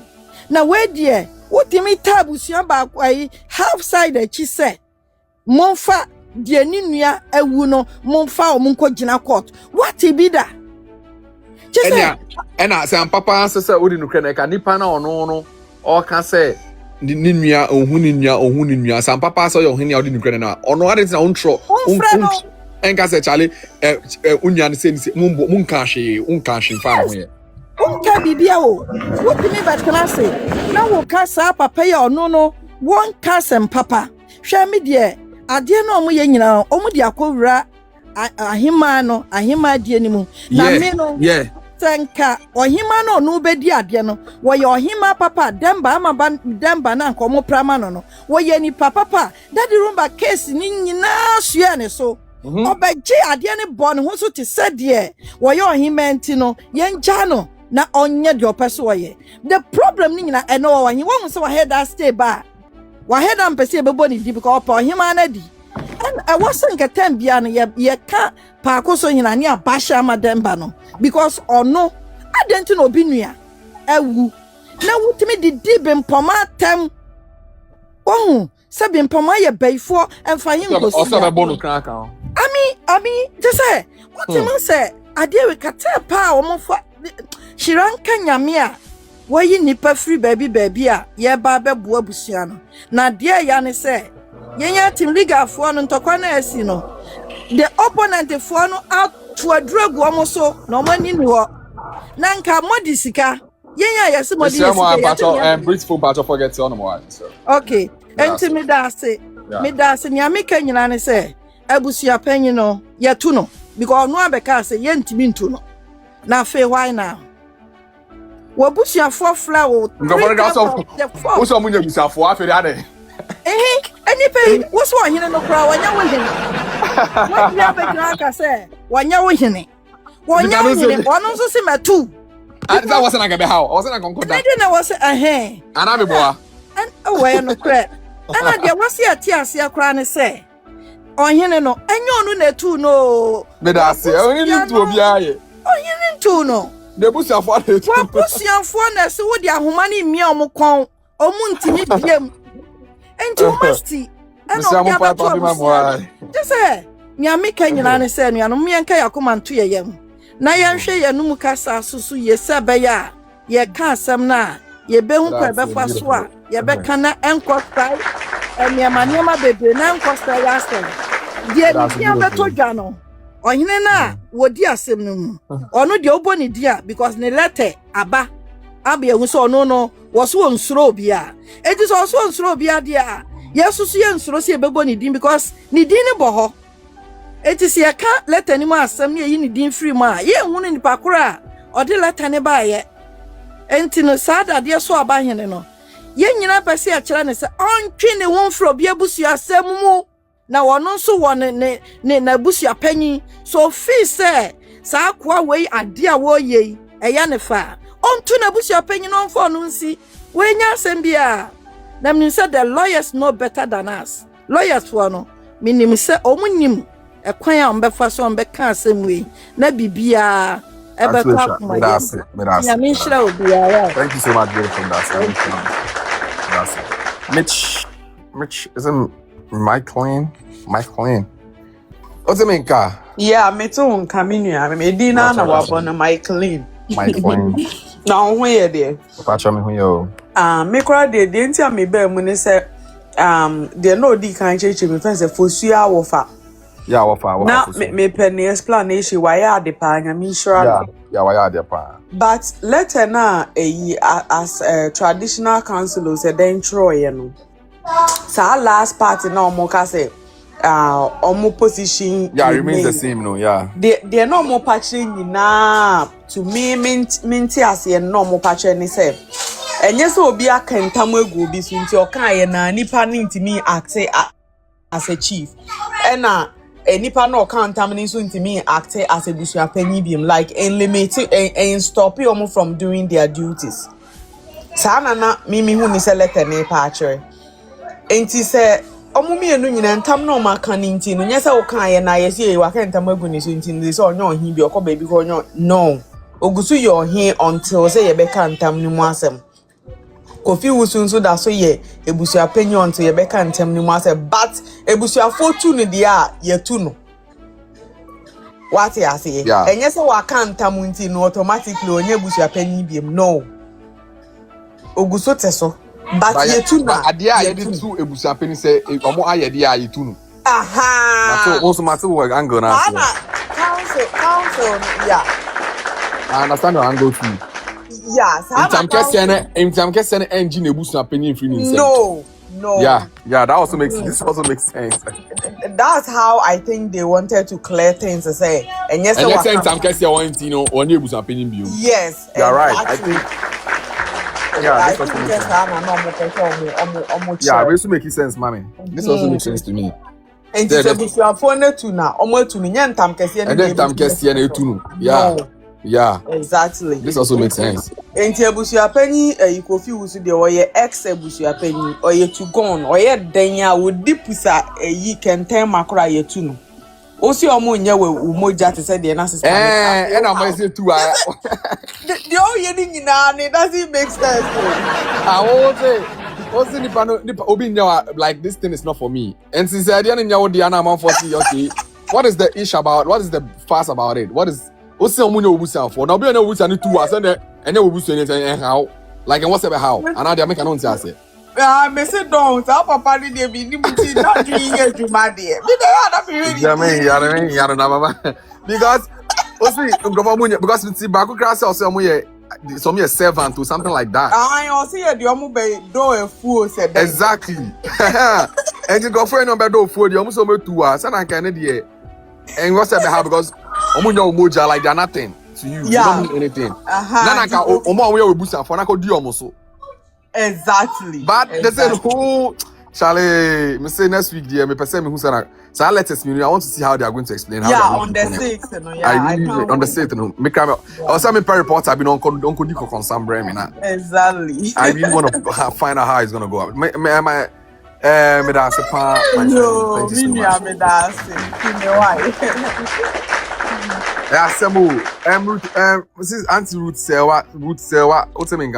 na we die wotimi tabusia ba ayi half side achi se monfa die ninua awu no monfa o monkogina court what e be da ena say papa ansese odi nukre na ka nipa na ono no o ka say ninua ohun ninua sam papa so yo hini odi nukre na ono ade na ontro enka say chale unya ne say munka hwe fa no ye unka bibia o wotimi bat class na wo ka sa papa ya ono no won ka sem papa hwe me de ade na omo ye nyina omo de akowura ahima die ni mu na me no senka ohima no no bedi ade no wo ye ohima papa demba na nko mo prama no wo ye ni papa daddy rumba case ni nyina sua ne so obeje ade ne bo ne ho so te sede wo ye ohima enti no ye nja no na onye de opeso wo ye the problem ni nyina eno wo wan wo so head that stay ba wa head am pese bebo ni di because opa ohima na di and I wasn't get time bia no ye ka pa akoso nyina ni abasha mademba no because ono adenti no obi nua awu na wutimi di bempoma tem se bempoma ye baifo emfa yin gosi o se be bonu kan kan ami just say wutimi say ade we kata pa o mo fa shiranka nyame a wayi nipa free baby a ye ba bebo abusua no na de ya ne say yenya team league fo no ntokwa na asi no the opponent fo no out to adragu omo so no mani ni ho na nka modi sika yenya yesi modi sika beautiful battle forget on mo okay enti me da se ni ameka nyina ne se abusua panyi no ye tu no because no abeka se ye ntimi ntu no na fe why now wabusua fo flower ngobere ga so munya busua fo afere ade any pay what's one here no crowd wanya wo hene what ya be gran ka say wanya wo hene wono so se matu that wasn't like a how wasn't like konkoda I didn't was ana me boa and away no cre ana dia wasi ati ase akra ne say ohene no enye onu na tu no me da se oni tu obi aye ohene tu no de busuafo na tu busuafo na se wo dia ahoma ne mi omukon omuntimi biem enti masti ana ya ba to just say nyame ka nyina ne say no me nka yakoma nto yeyam na yenhwe yenum kasa susu yesa be ya ye ka asem na ye be hu kwa be fa so a ye be kana enkostai eniamaniama bebe na enkostai asem die dia be to dwa no ohene na wodi asem no mu ono de oboni dia because ne letter aba ehu so ono no wo so nsuro obi a edi so nsuro obi a dia yesusu ye nsuro se bebo ni din because ni din ne boho eti se ya ka letter ni mu asem ne yi ni din free mu a ye hu ni nipa kora o de letter ne ba ye enti no sa Dadiesoabahene no ye nyina pese a kira ne se ontwe ne won fro obi abusu asem mu na wono nso wo ne na abusua panyi so fi se sa kwa wei ade a wo ye eya ne fa onto na abusua panyi no mfo no nsi we nya asem bia na me say the lawyers know better than us lawyers for no minim say omunim ekwan a ombefa so ombeka asem we na bibia ebeka kuma ya me shira obia. Thank you so much from that. Mitch isn't Mike clean. What's it mean, ka? Yeah, me too. Kaminu, me dina na wabona Mike clean. Na ho ye de. Pacha me hu yo. Me kra de ntia me ba mu ne se de no di kan cheche me fense fosua wofa. Yeah, what Now, me penny explanation why are the panya me sure. Yeah, why are the pa? But later na as traditional councillors then Troy no. So our last party now moka say omo position remains the same no, they no more patching na to me minti as ye no more patching ni say enye so obi akantam egu obi so nti okan ye na nipa ni ntimi act as a chief ena nipa no akantam ni so ntimi act as a busuapanyi biem like in limit and stop you from doing their duties sana na mimi hu ni select ni patcher enti se omumi enu nyina ntam na omaka ni nti no nyesa wo kan ye na ye se wa kan ntam agu ni so nti ni se onyo hin bi okọ baby ko onyo no ogusu yo hin until say ye be kan ntam ni mu asem Kofi Wusunso da so ye ebusua penyi until ye be kan ntam ni mu asem but ebusua fotu ni dia ye tu no what ya say enye se wa kan ntam nti no automatically onye ebusua penyi biem no ogusu teso but ye tu na adia ye di tu ebusia peni say omo aye dia ye tu no aha so also matter what angle na council yeah I understand your angle too yeah in some case engine ebusia peni free ni no yeah that also makes this also makes sense. That's how I think they wanted to clear things to say and yes in some case you want you know on ebusia peni bio yes you're right I think I think yeah, it also makes sense, mommy. This also makes sense to me. And this is your phone to now, almost to Nyantam Cassia, and then Tam Cassia too. Yeah, exactly. This also makes sense. And Tiabusia Penny, you confuse the or your ex Abusia Penny, or ye to gone, or yet Danya would dip with a ye can tell Macra ye too. Also, Omonia will Moja to say the answers. And I might say too. The old yelling in it doesn't make sense. I will say, also, Nipa like this thing is not for me. And since I didn't know the Anna for okay, what is the issue about? What is the fuss about it? What is also Omunio Busan for? Now, be no Busan 2 hours and then Busan and how? Like, and what's about how? And now they make an answer. Me say don't. Our papa did be not doing it to my dear. Because because it's Baku class or some servant or something like that. I also hear the Omu do a fool said exactly. And you go for a number of food, you almost over 2 hours, and I can't and what's that how because Omunyo Moja like they're nothing to you. Yeah. You don't need anything. Nanaka Omo will boost for Nako do almost. Exactly. But they said, "Who, Charlie? Me say next week, dear. Me person me who said so. I let us me. I want to see how they are going to explain. How on the 6th, no. Yeah, I really on the 6th, no. Me come. Also, me report. I've been on Diko concern brand me exactly. I really want to find out how it's gonna go. Me that's a part. No, me that's why. Yeah, Samu. This is Auntie Ruth Sewa. What's the mean?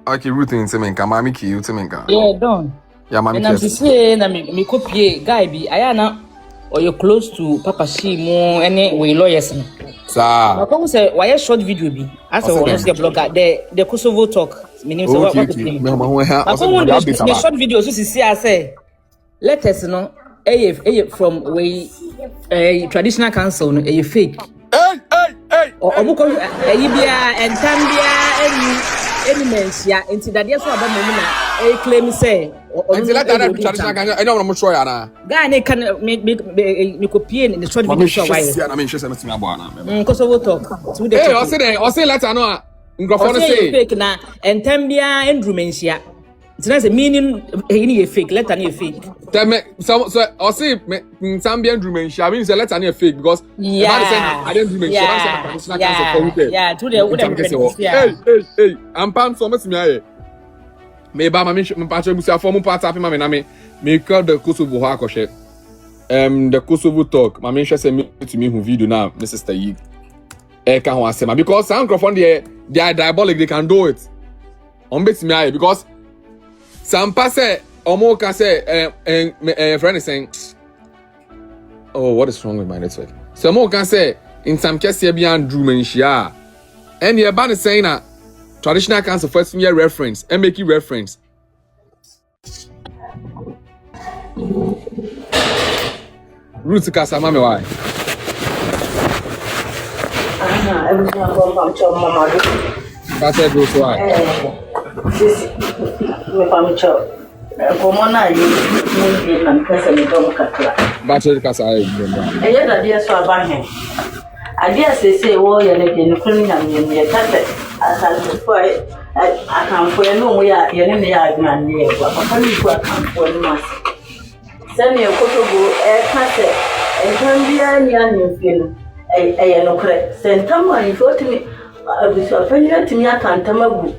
Okay, Ruth in Semenka, Mammy Key, Semenka. Yeah, don't. Yeah, Mammy. And I'm saying, me copy guy be Ayana or you're close to Papa Shimo, any way lawyers. Sir, I come say, why a short video be? As I want to see a blogger, the Kosovo talk. Meaning, so what the thing? The short video, so see, I say, let us know, from way traditional council, a fake. Hey! Or Ibia and Tambia, any Manhyia, and Dadiesoabahene, claim say, or let that traditional. I know I'm sure. Guy can make copy in the short video. I mean, she's a Mr. Kosovo talk. Hey, I'll say, let her know. Microphone say fake na and Tambia and Manhyia. It's a meaning any fake, let any fake. So I'll say Zambia and Manhyia means let any fake because I didn't do Manhyia. Yeah, today hey, I'm pam so much me. Me ba me patch busia form part of me call the Kosovo akoshe. The Kosovo talk. My mention say me to me who video now, my sister yi. Ka ho asema because some microphone they are diabolic, they can do it. On bet me because some pass omo can say friend is saying, oh, what is wrong with my network? So omo can say in some case here beyond Drew Manhyia. And the ban is saying that traditional council first year reference and make it reference. Ruth kasa mama why? Everything from Mama. Kasa Ruth why? This from Chop. Pomona you and person don't cut. Battery kasa I hear that dear so abahene. I dare say, oh, you're in cleaning and you're tatted. As I can't for no way out your name, man, near what can you come for the mass? Send me a photo go air cassette and turn the young film. A no correct. Send someone you thought to me, I was offended to me. I can't tamabu.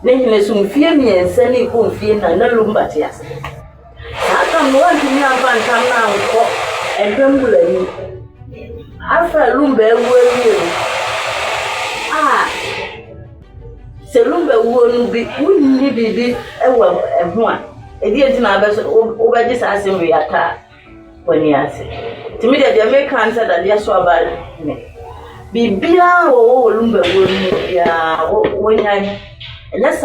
Then you soon fear me and send me home fear and no room but yes. I come one to me and find come now and tremble. After Lumbe will say Lumbe wouldn't be one. It didn't have over this as in we attack when he answered. To me, the American said that Dadiesoabahene be beer or Lumbe wouldn't when I and that's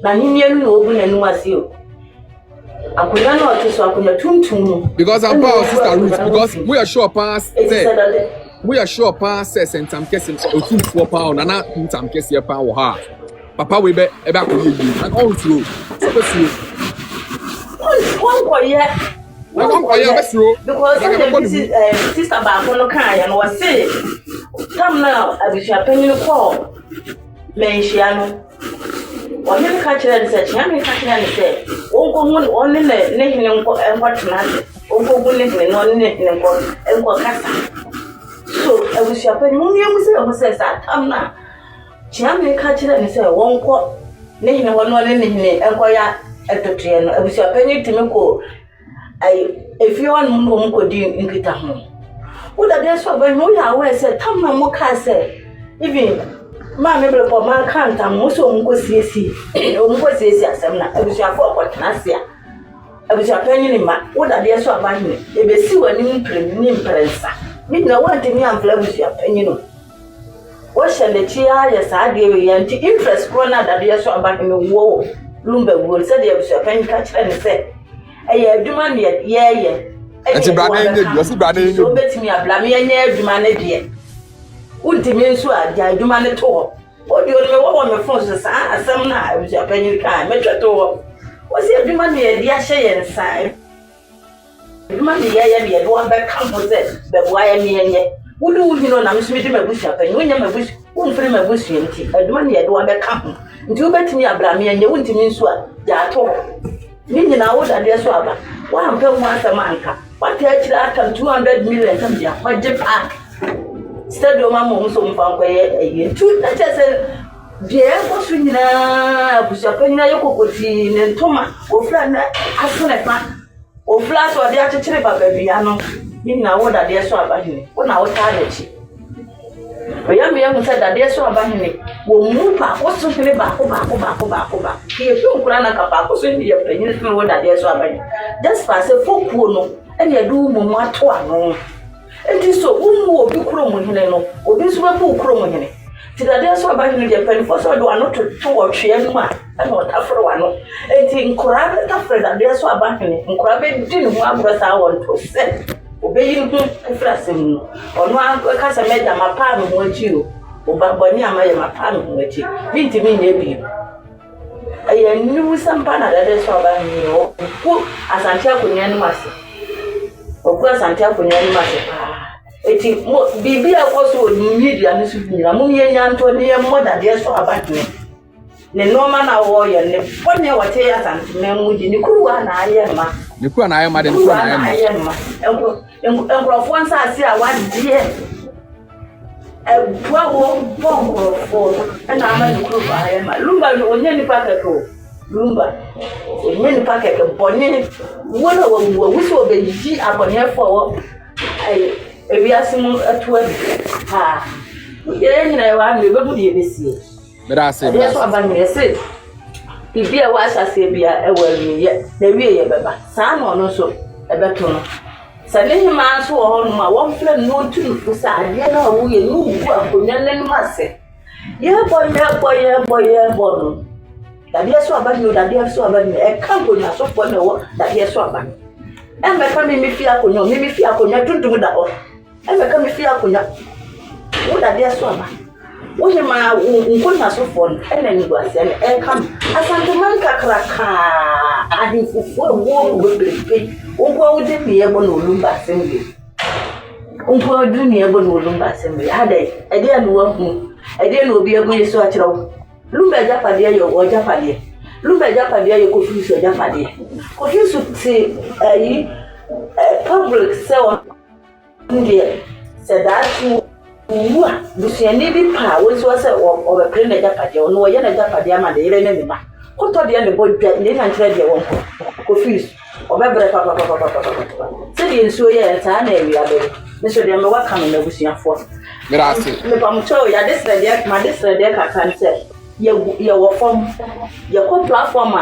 Manhyia no open and was you. I could not to swap on a tum. Because I'm power sister Ruth, because we are sure past we are sure past says and some kissing or 2 4 pound and not some kiss your power heart. Papa we be about to you and all through. One boy, because sister Babono Kai and was saying, come now, I wish you a penny call. Manhyia. When you catch it and said, Yammy catching and said, only letting and what tonight, only and what cassa. So I wish you a penny, who says that, come now. Yammy catch it and said, won't quote, letting one and inquire at the train. I wish you a penny to me go. If you want Mungo do in Kitahon. What are there so when we are where said, come now, Moka said, even. Mamma for my can't and most of them see, almost says, Samna, I wish I forgot Nasia. I wish I penny in my what are there so abahene. If they see one in Prensa. Me no want to me and flavors your penny. What shall the chia, yes, I gave you anti interest corner that Dadiesoabahene woe. Lumbe will say there was a penny catch and said, I do man yet, yeah. And you bet me a blammy and yeah, demanded yet. Ultimately, so I do man at all. What do you know what my phone says? I some night with your penny kind, metro. Was it the money at the Ashay and side? The money, yeah, one back composite, but why am I? Would you know I'm sweeting my bush up and when I'm a bush, won't frame my bush empty. The money at one back come. Do bet me a blammy and you won't mean so. That all. Meaning I would Dadiesoabahene. One pound once a man. What touch that 200 million come here? What the park? Instead of my mom, so found a truth that I said, dear, what's in Bushapena Yoko and Thomas, or Flan, as soon as man, or Flash or the other Chilipa baby, I know, you know what Dadiesoabahene, when I was tired. But young said that Dadiesoabahene will move back, what's something back. He is so grand a capaco, so you're playing what Dadiesoabahene. Just pass a folk no, and you do more to no. It is so will be chromo, or this will be chromo. Dadiesoabahene, the penny for so do not to or share one, and not after one. And in correct after Dadiesoabahene, and correct didn't want what I want to say. Obeying him, flashing, or no, because I made my palm with you, or Baboni, I made my palm with you. Didn't mean maybe. I knew some banner Dadiesoabahene, who, as I tell you, of course, I tell you, it is more be also media, Miss Mummy and Antonia, more than Dadiesoabahene. The Norman warrior, the funny what he has and memory, the Kuan I am. You can I am Madam I am. And once I see a one dear. A 12 bomb and I'm a group. I am a Lumba, only packet. Lumba, only packet of bonnet. One of them will whistle the G upon here for a reason at 12. Ah, yeah, I want to go to the ABC. But I said, Dadiesoabahene said, if there was a Sabia, yet, the real Baba, son or no so, a better. Sending him answer on my one friend, no two for sad, yeah, we knew what Young must say. Yeah, boy. Dadiesoabahene, a company, so for the work Dadiesoabahene. Emeka me fi akonya me fi akonya tuntum da o Emeka me fi akonya wo Dadiesoaba wo je ma nkonya so fon ene ni gwa se e kam asante man kakraka adi fufu wo bebe wo wo de mi ebo no lumba assembly wo de mi ebo no lumba assembly ade ede anu wa hu ede no obi ebo yeso a kirawo lumba japade yo wo japade lumba japade yo ko fi so japade ko fi so ti public so ndie said that Uwa, Luciani be pa, which was a plain japade, or no, yana japade, and the enema. What are the other boy, then and trade your own confused, or better, papa. Say in so, yes, I know we are there. Mr. Demawa coming over here for. Grazie. The Pamucho, ya this lady, my this lady, I can say. Your form, your platform,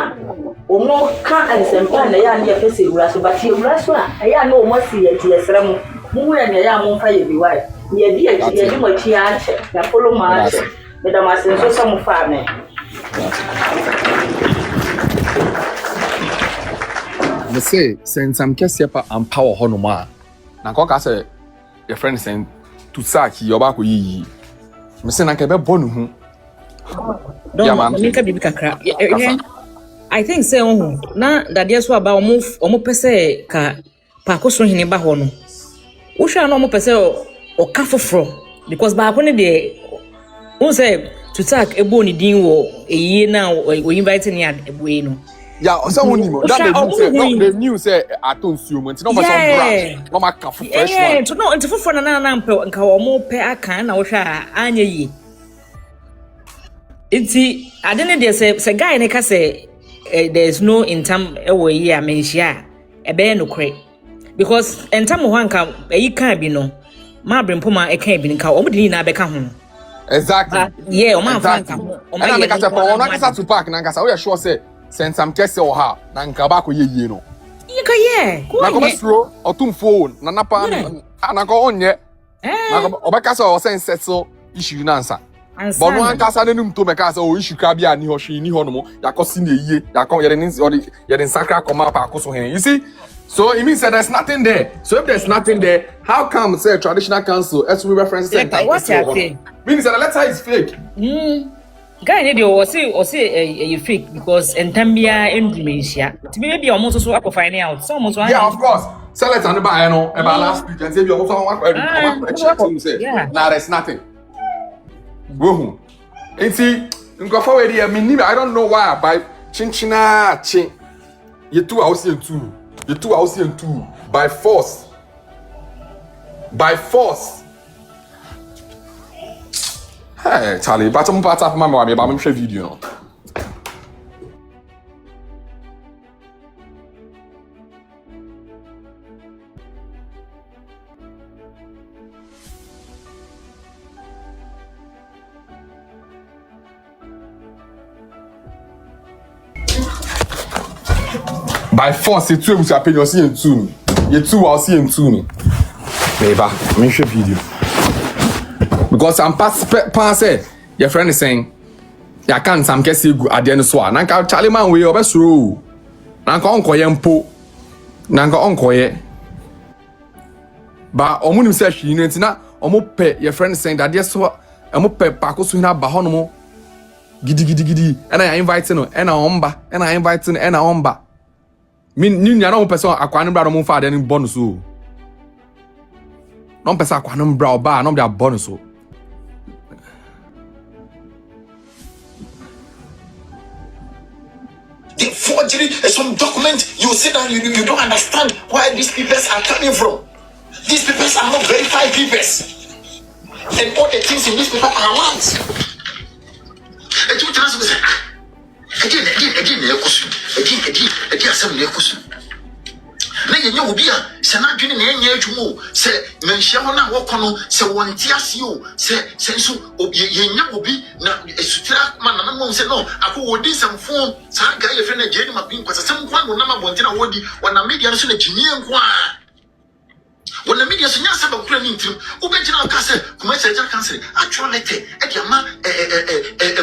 or no can't and send pan, I am your facing grass, but you grass one. I know more see it, yes, Ram, who and I am on fire be white. Ye dear, you do what she answered, ya follow my answer. Madam, I send some family. Me say, send some Kessiapa and Power Honoma. Nakoka say, your friend sent to Saki, your back with ye. Miss Nakebe Bonu. I think say na Dadiesoaba omo pese ka Pakoso hene ba ho no. Wo hwa na omo pese o ka foforo because ba ko ne de who say to tag ebo ni din wo eyi na o invite ni ebo no. Yeah, so the news say atonsuo nti no for some brand no maka for fresh one. No, nti foforo na mpe nka omo pe aka na wo hwa anya yi. Iti adene de say guy ne ka say there is no in term ewo yi a Manhyia ebe no kre because in term ho anka eyi kan bi no ma brempoma e kan bi nka omo de ni na be ka ho exactly yeah omo anka omo na me ka say for ono ka to park na nka say we sure say send some kese o ha na nka ba ko ye no yika ye na ko mesro otum phone na napa na ko onye na ko obeka say o send settle issue na answer but no ankasa nenum to meka say o issue ka bia ni ho hwe ni ho no mo yakosi na eyiye yakon yere sakra koma pa akoso hen you see so it means that there's nothing there so if there's nothing there how come say traditional council as we reference center what you say means that the letter is fake guy need you say you fake because entambia Manhyia to be maybe almost so up find out so almost yeah of course sell it and buy no about last week and say you almost one check to say now there's nothing Wohu. Enti nkofo we dey me I don't know why by chinchina chin. You two house and two. You two house and two by force. By force. Hey Charlie, but I'm part of mama we ba me share video no. By force, you two will pay your see and two. You two will see and two me. Baby, let me show video. Because I'm past your friend is saying, ya can't some guess you at the end of swan. Nanka Charlie man, we are best rule. Nanka uncle yempo. Nanka uncle ye. But Omunim says she needs not omo pay your friend saying that yes, so omo pay Pakoso hina bahonomo. Gidi. And I invite no, and I invite no, and I omba. Ni no person akwa bra no mo fa de ni bonus o no person akwa no bra oba no dia bonus o the forgery is some document you sit down you don't understand where these papers are coming from. These papers are not verified papers and all the things in this paper are lies. And you tell us again asem na ekosu na yenye obi a se na dwene na yenye adwumo se Manhyia ho na wo kono se wonti ase o se nso yenye obi na esutira ma Nananom se no akọ wodi samfo sa ga ye fe na jeni mabin kwasa sem kwa no na mabonte na wodi wana media no so na kinye nko a wana media so nya se ba kura ni ntim obegina ka se kuma se ja cancer actually e dia ma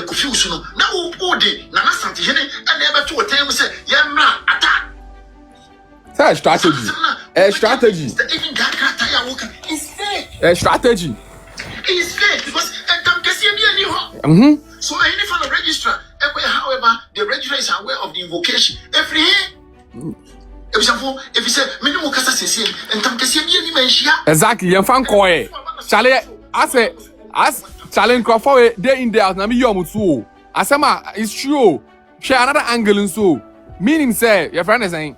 confuse no na odi na na sante hene na ebe to wotem se ye mra ata Hey, strategy. Strategy. Even Gakataya Walker is fake. Strategy. It's fake because so any fan of registrar, however, the registrar is aware of the invocation. Every if you say minimum Casa Sicilian and Tamcasia Manhyia. Exactly, and fan coy. Charlie, I say, as Charlie Crawford, day in there, Nami Yomutu. Asama, it's true. Share another angle in so. Meaning, say, your friend is saying,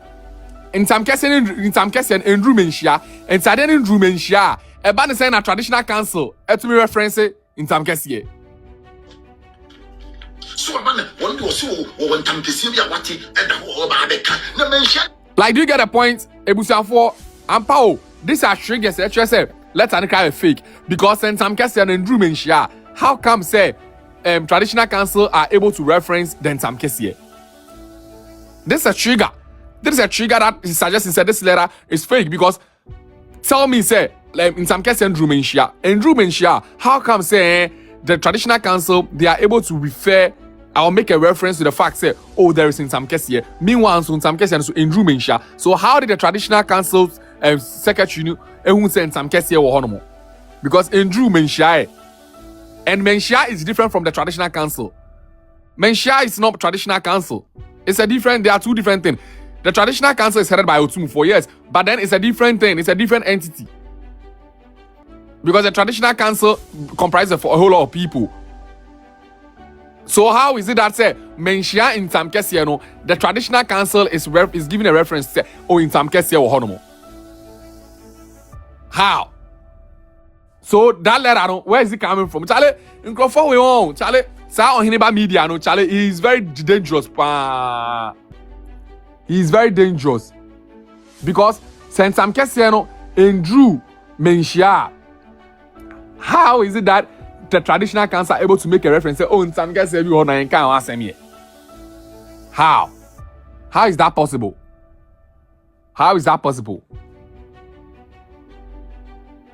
in some cases, and Drew Manhyia, and suddenly Drew Manhyia, a band is saying a traditional council, to me reference in some cases. So, one was so, or when Tamcasia, what and the whole Babeka, no Manhyia. Like, do you get a point? Ebusiafo and Pao, these are triggers. Let's cry a fake because in some cases and Drew Manhyia, how come say traditional council are able to reference then some cases? This is a trigger. This is a trigger that suggests that this letter is fake because tell me say in some cases and Drew Manhyia, how come say the traditional council they are able to refer. I'll make a reference to the fact say, oh, there is in some cases here. Meanwhile, so in some cases, in Drew Manhyia. So how did the traditional council's secretary who say in some cases here or because in Drew Manhyia, and Manhyia is different from the traditional council. Manhyia is not traditional council. It's a different. There are two different things. The traditional council is headed by Otumu for years, but then it's a different thing. It's a different entity because the traditional council comprises of a whole lot of people. So how is it that say Manhyia in some cases, the traditional council is giving a reference to in some cases or honomo? How? So that letter, where is it coming from? Charlie, in Crawford we on. Charlie, sa on Hiniba media, no Charlie, he is very dangerous. He is very dangerous because since some cases, in Drew Manhyia, how is it that the traditional council are able to make a reference say, oh, in some cases, everyone can't ask me. How? How is that possible? How is that possible?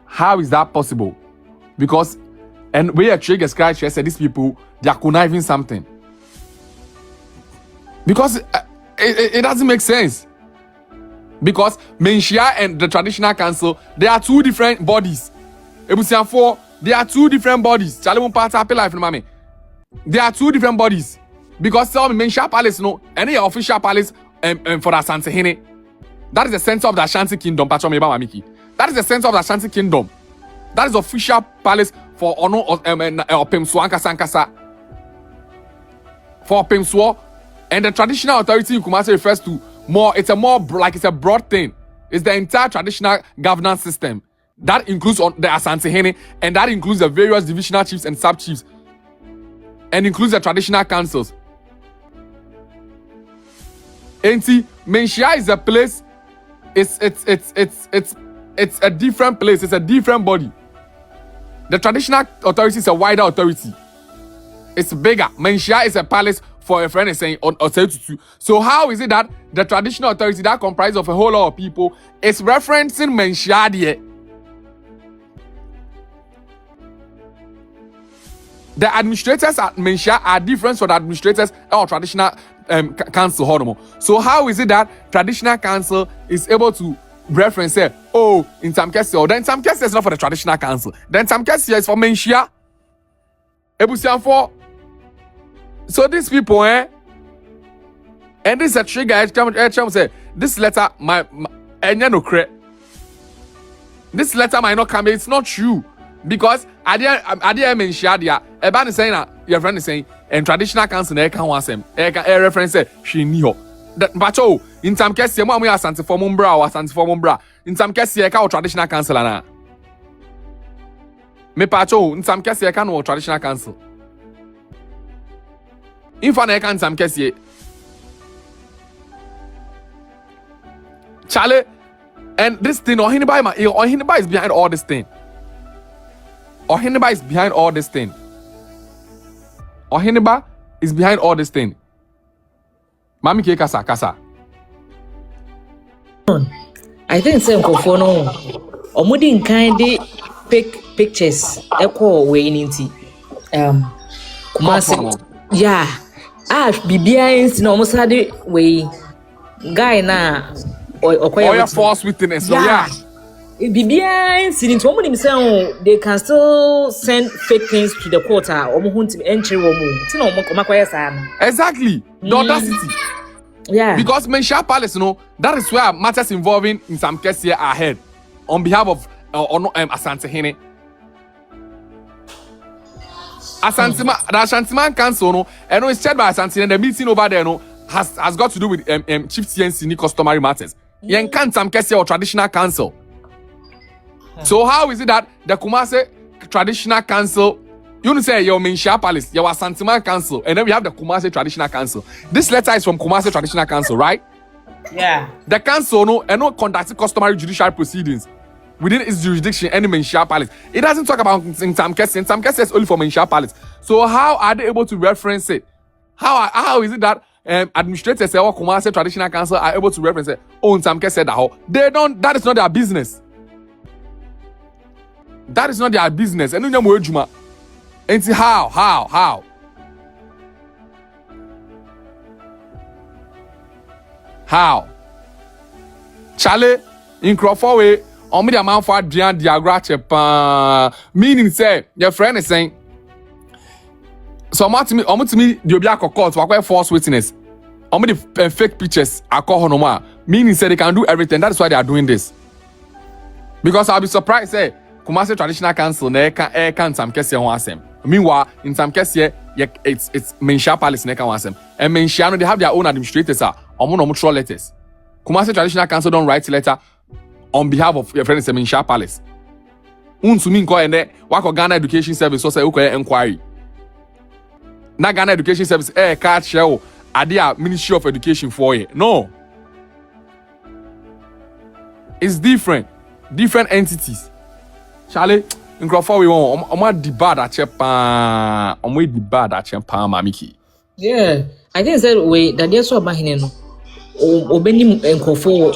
How is that possible? Because, and we are trigger scratch, said these people, they are conniving something. Because it doesn't make sense. Because Manhyia and the traditional council, they are two different bodies. Ebusiafo, they are two different bodies. Charlie won't part happy life, no mommy. They are two different bodies. Because tell me, Manhyia Palace, no, any official palace for Asantehene. That is the center of the Ashanti Kingdom, Pacho Meba Mamiki. That is the center of the Ashanti Kingdom. That is the official palace for Ono Opemswa Sankasa. For Opemswa. And the traditional authority in Kumasi refers to more, it's a broad thing. It's the entire traditional governance system. That includes the Asantehene, and that includes the various divisional chiefs and sub-chiefs, and includes the traditional councils. And see, Manhyia is a place. It's a different place. It's a different body. The traditional authority is a wider authority. It's bigger. Manhyia is a palace for a friend is saying on Osetutu. So how is it that the traditional authority that comprises of a whole lot of people is referencing Manhyia there? The administrators at Manhyia are different from the administrators or traditional council hormone. So how is it that traditional council is able to reference say, oh, in some cases, or then some cases it's not for the traditional council. Then some cases it's for Manhyia. Ebusiafo. So these people, and this is a trigger. Say this letter this letter might not come. It's not true. Because I didn't Manhyia there. Eban is saying that your friend is saying and traditional council they can want them. A reference say she knew. That but in some cases we are Asante for Mumbra or Asante for Mumbra. In some cases I can traditional council na. Me pacho in some cases I can traditional council. In fact I can some cases. Charlie, and this thing Ohiniba is behind all this thing. Ohiniba is behind all this thing. Ohiniba is behind all this thing. Mami ke kasa. I think say nkofo no omudi nkan de pictures echo we ninti Kumasi yeah bibia insi na omusade we guy na or false witness. So yeah. Bibian sitting to woman himself, they can still send fake things to the court. Exactly. The audacity. Yeah. Because Manhyia Palace, that is where matters involving in some cases here are heard on behalf of Asantehene. The Ashantiman Council, and it's chaired by Asantehene. The meeting over there, has got to do with Chief TNC customary matters. You can't some cases or traditional council. So how is it that the Kumasi Traditional Council, you say your Manhyia Palace, your Asantehene Council, and then we have the Kumasi Traditional Council. This letter is from Kumasi Traditional Council, right? Yeah. The council conducts customary judicial proceedings within its jurisdiction and Manhyia Palace. It doesn't talk about in some cases only for Manhyia Palace. So how are they able to reference it? How is it that administrators or Kumasi Traditional Council are able to reference it? Oh, in some cases they don't. That is not their business. That is not their business. And how? How? Charlie, in Crawford way, on me the amount for diagram meaning say your friend is saying so to me the Obiako court for false witness. On me the fake pictures are called honoma. Meaning say they can do everything. That is why they are doing this. Because I'll be surprised say Kumasi Traditional Council can some case on. Meanwhile, in some cases, it's Manhyia Palace neka wasem. And Manhyia they have their own administrators omo letters. Kumasi Traditional Council don't write letter on behalf of your friends Manhyia Palace. Unsumi nko ene wako Ghana Education Service so say uko inquiry. Na Ghana Education Service catch show adia Ministry of Education for you. No. It's different entities. Charlie, in Crawford, we want the bad at Chepa, the bad at Chepa, Mamiki. Yeah, I think that way Dadiesoabahene no. Obeni in Crawford,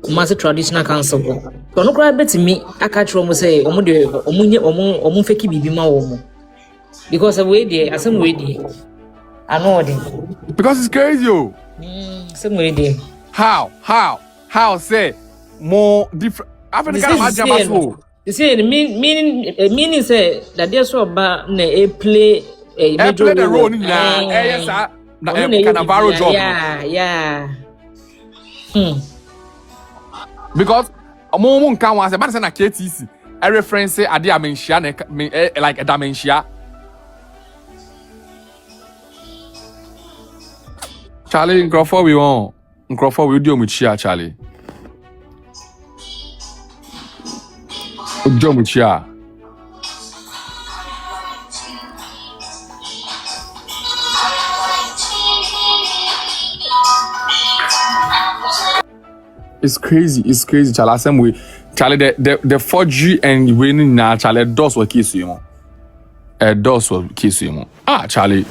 Kumasi Traditional Council. So no cry bet me. I catch from say, omu feki bibima omu. Because the way they, the same way they, I know it. Because it's crazy, yo. Same way they. How say more different? African you see, meaning say that Dadiesoabahene play a major role in yes, Canavaro job. Yeah. Because a moment can was a man saying a KTC. I reference say a dementia like a dementia. Charlie in Crawford we do muchia Charlie. Muchia. It's crazy, Charlie. Same way, Charlie. The 4G and winning now, Charlie. Doors were kiss you, Doors were kiss you, Charlie.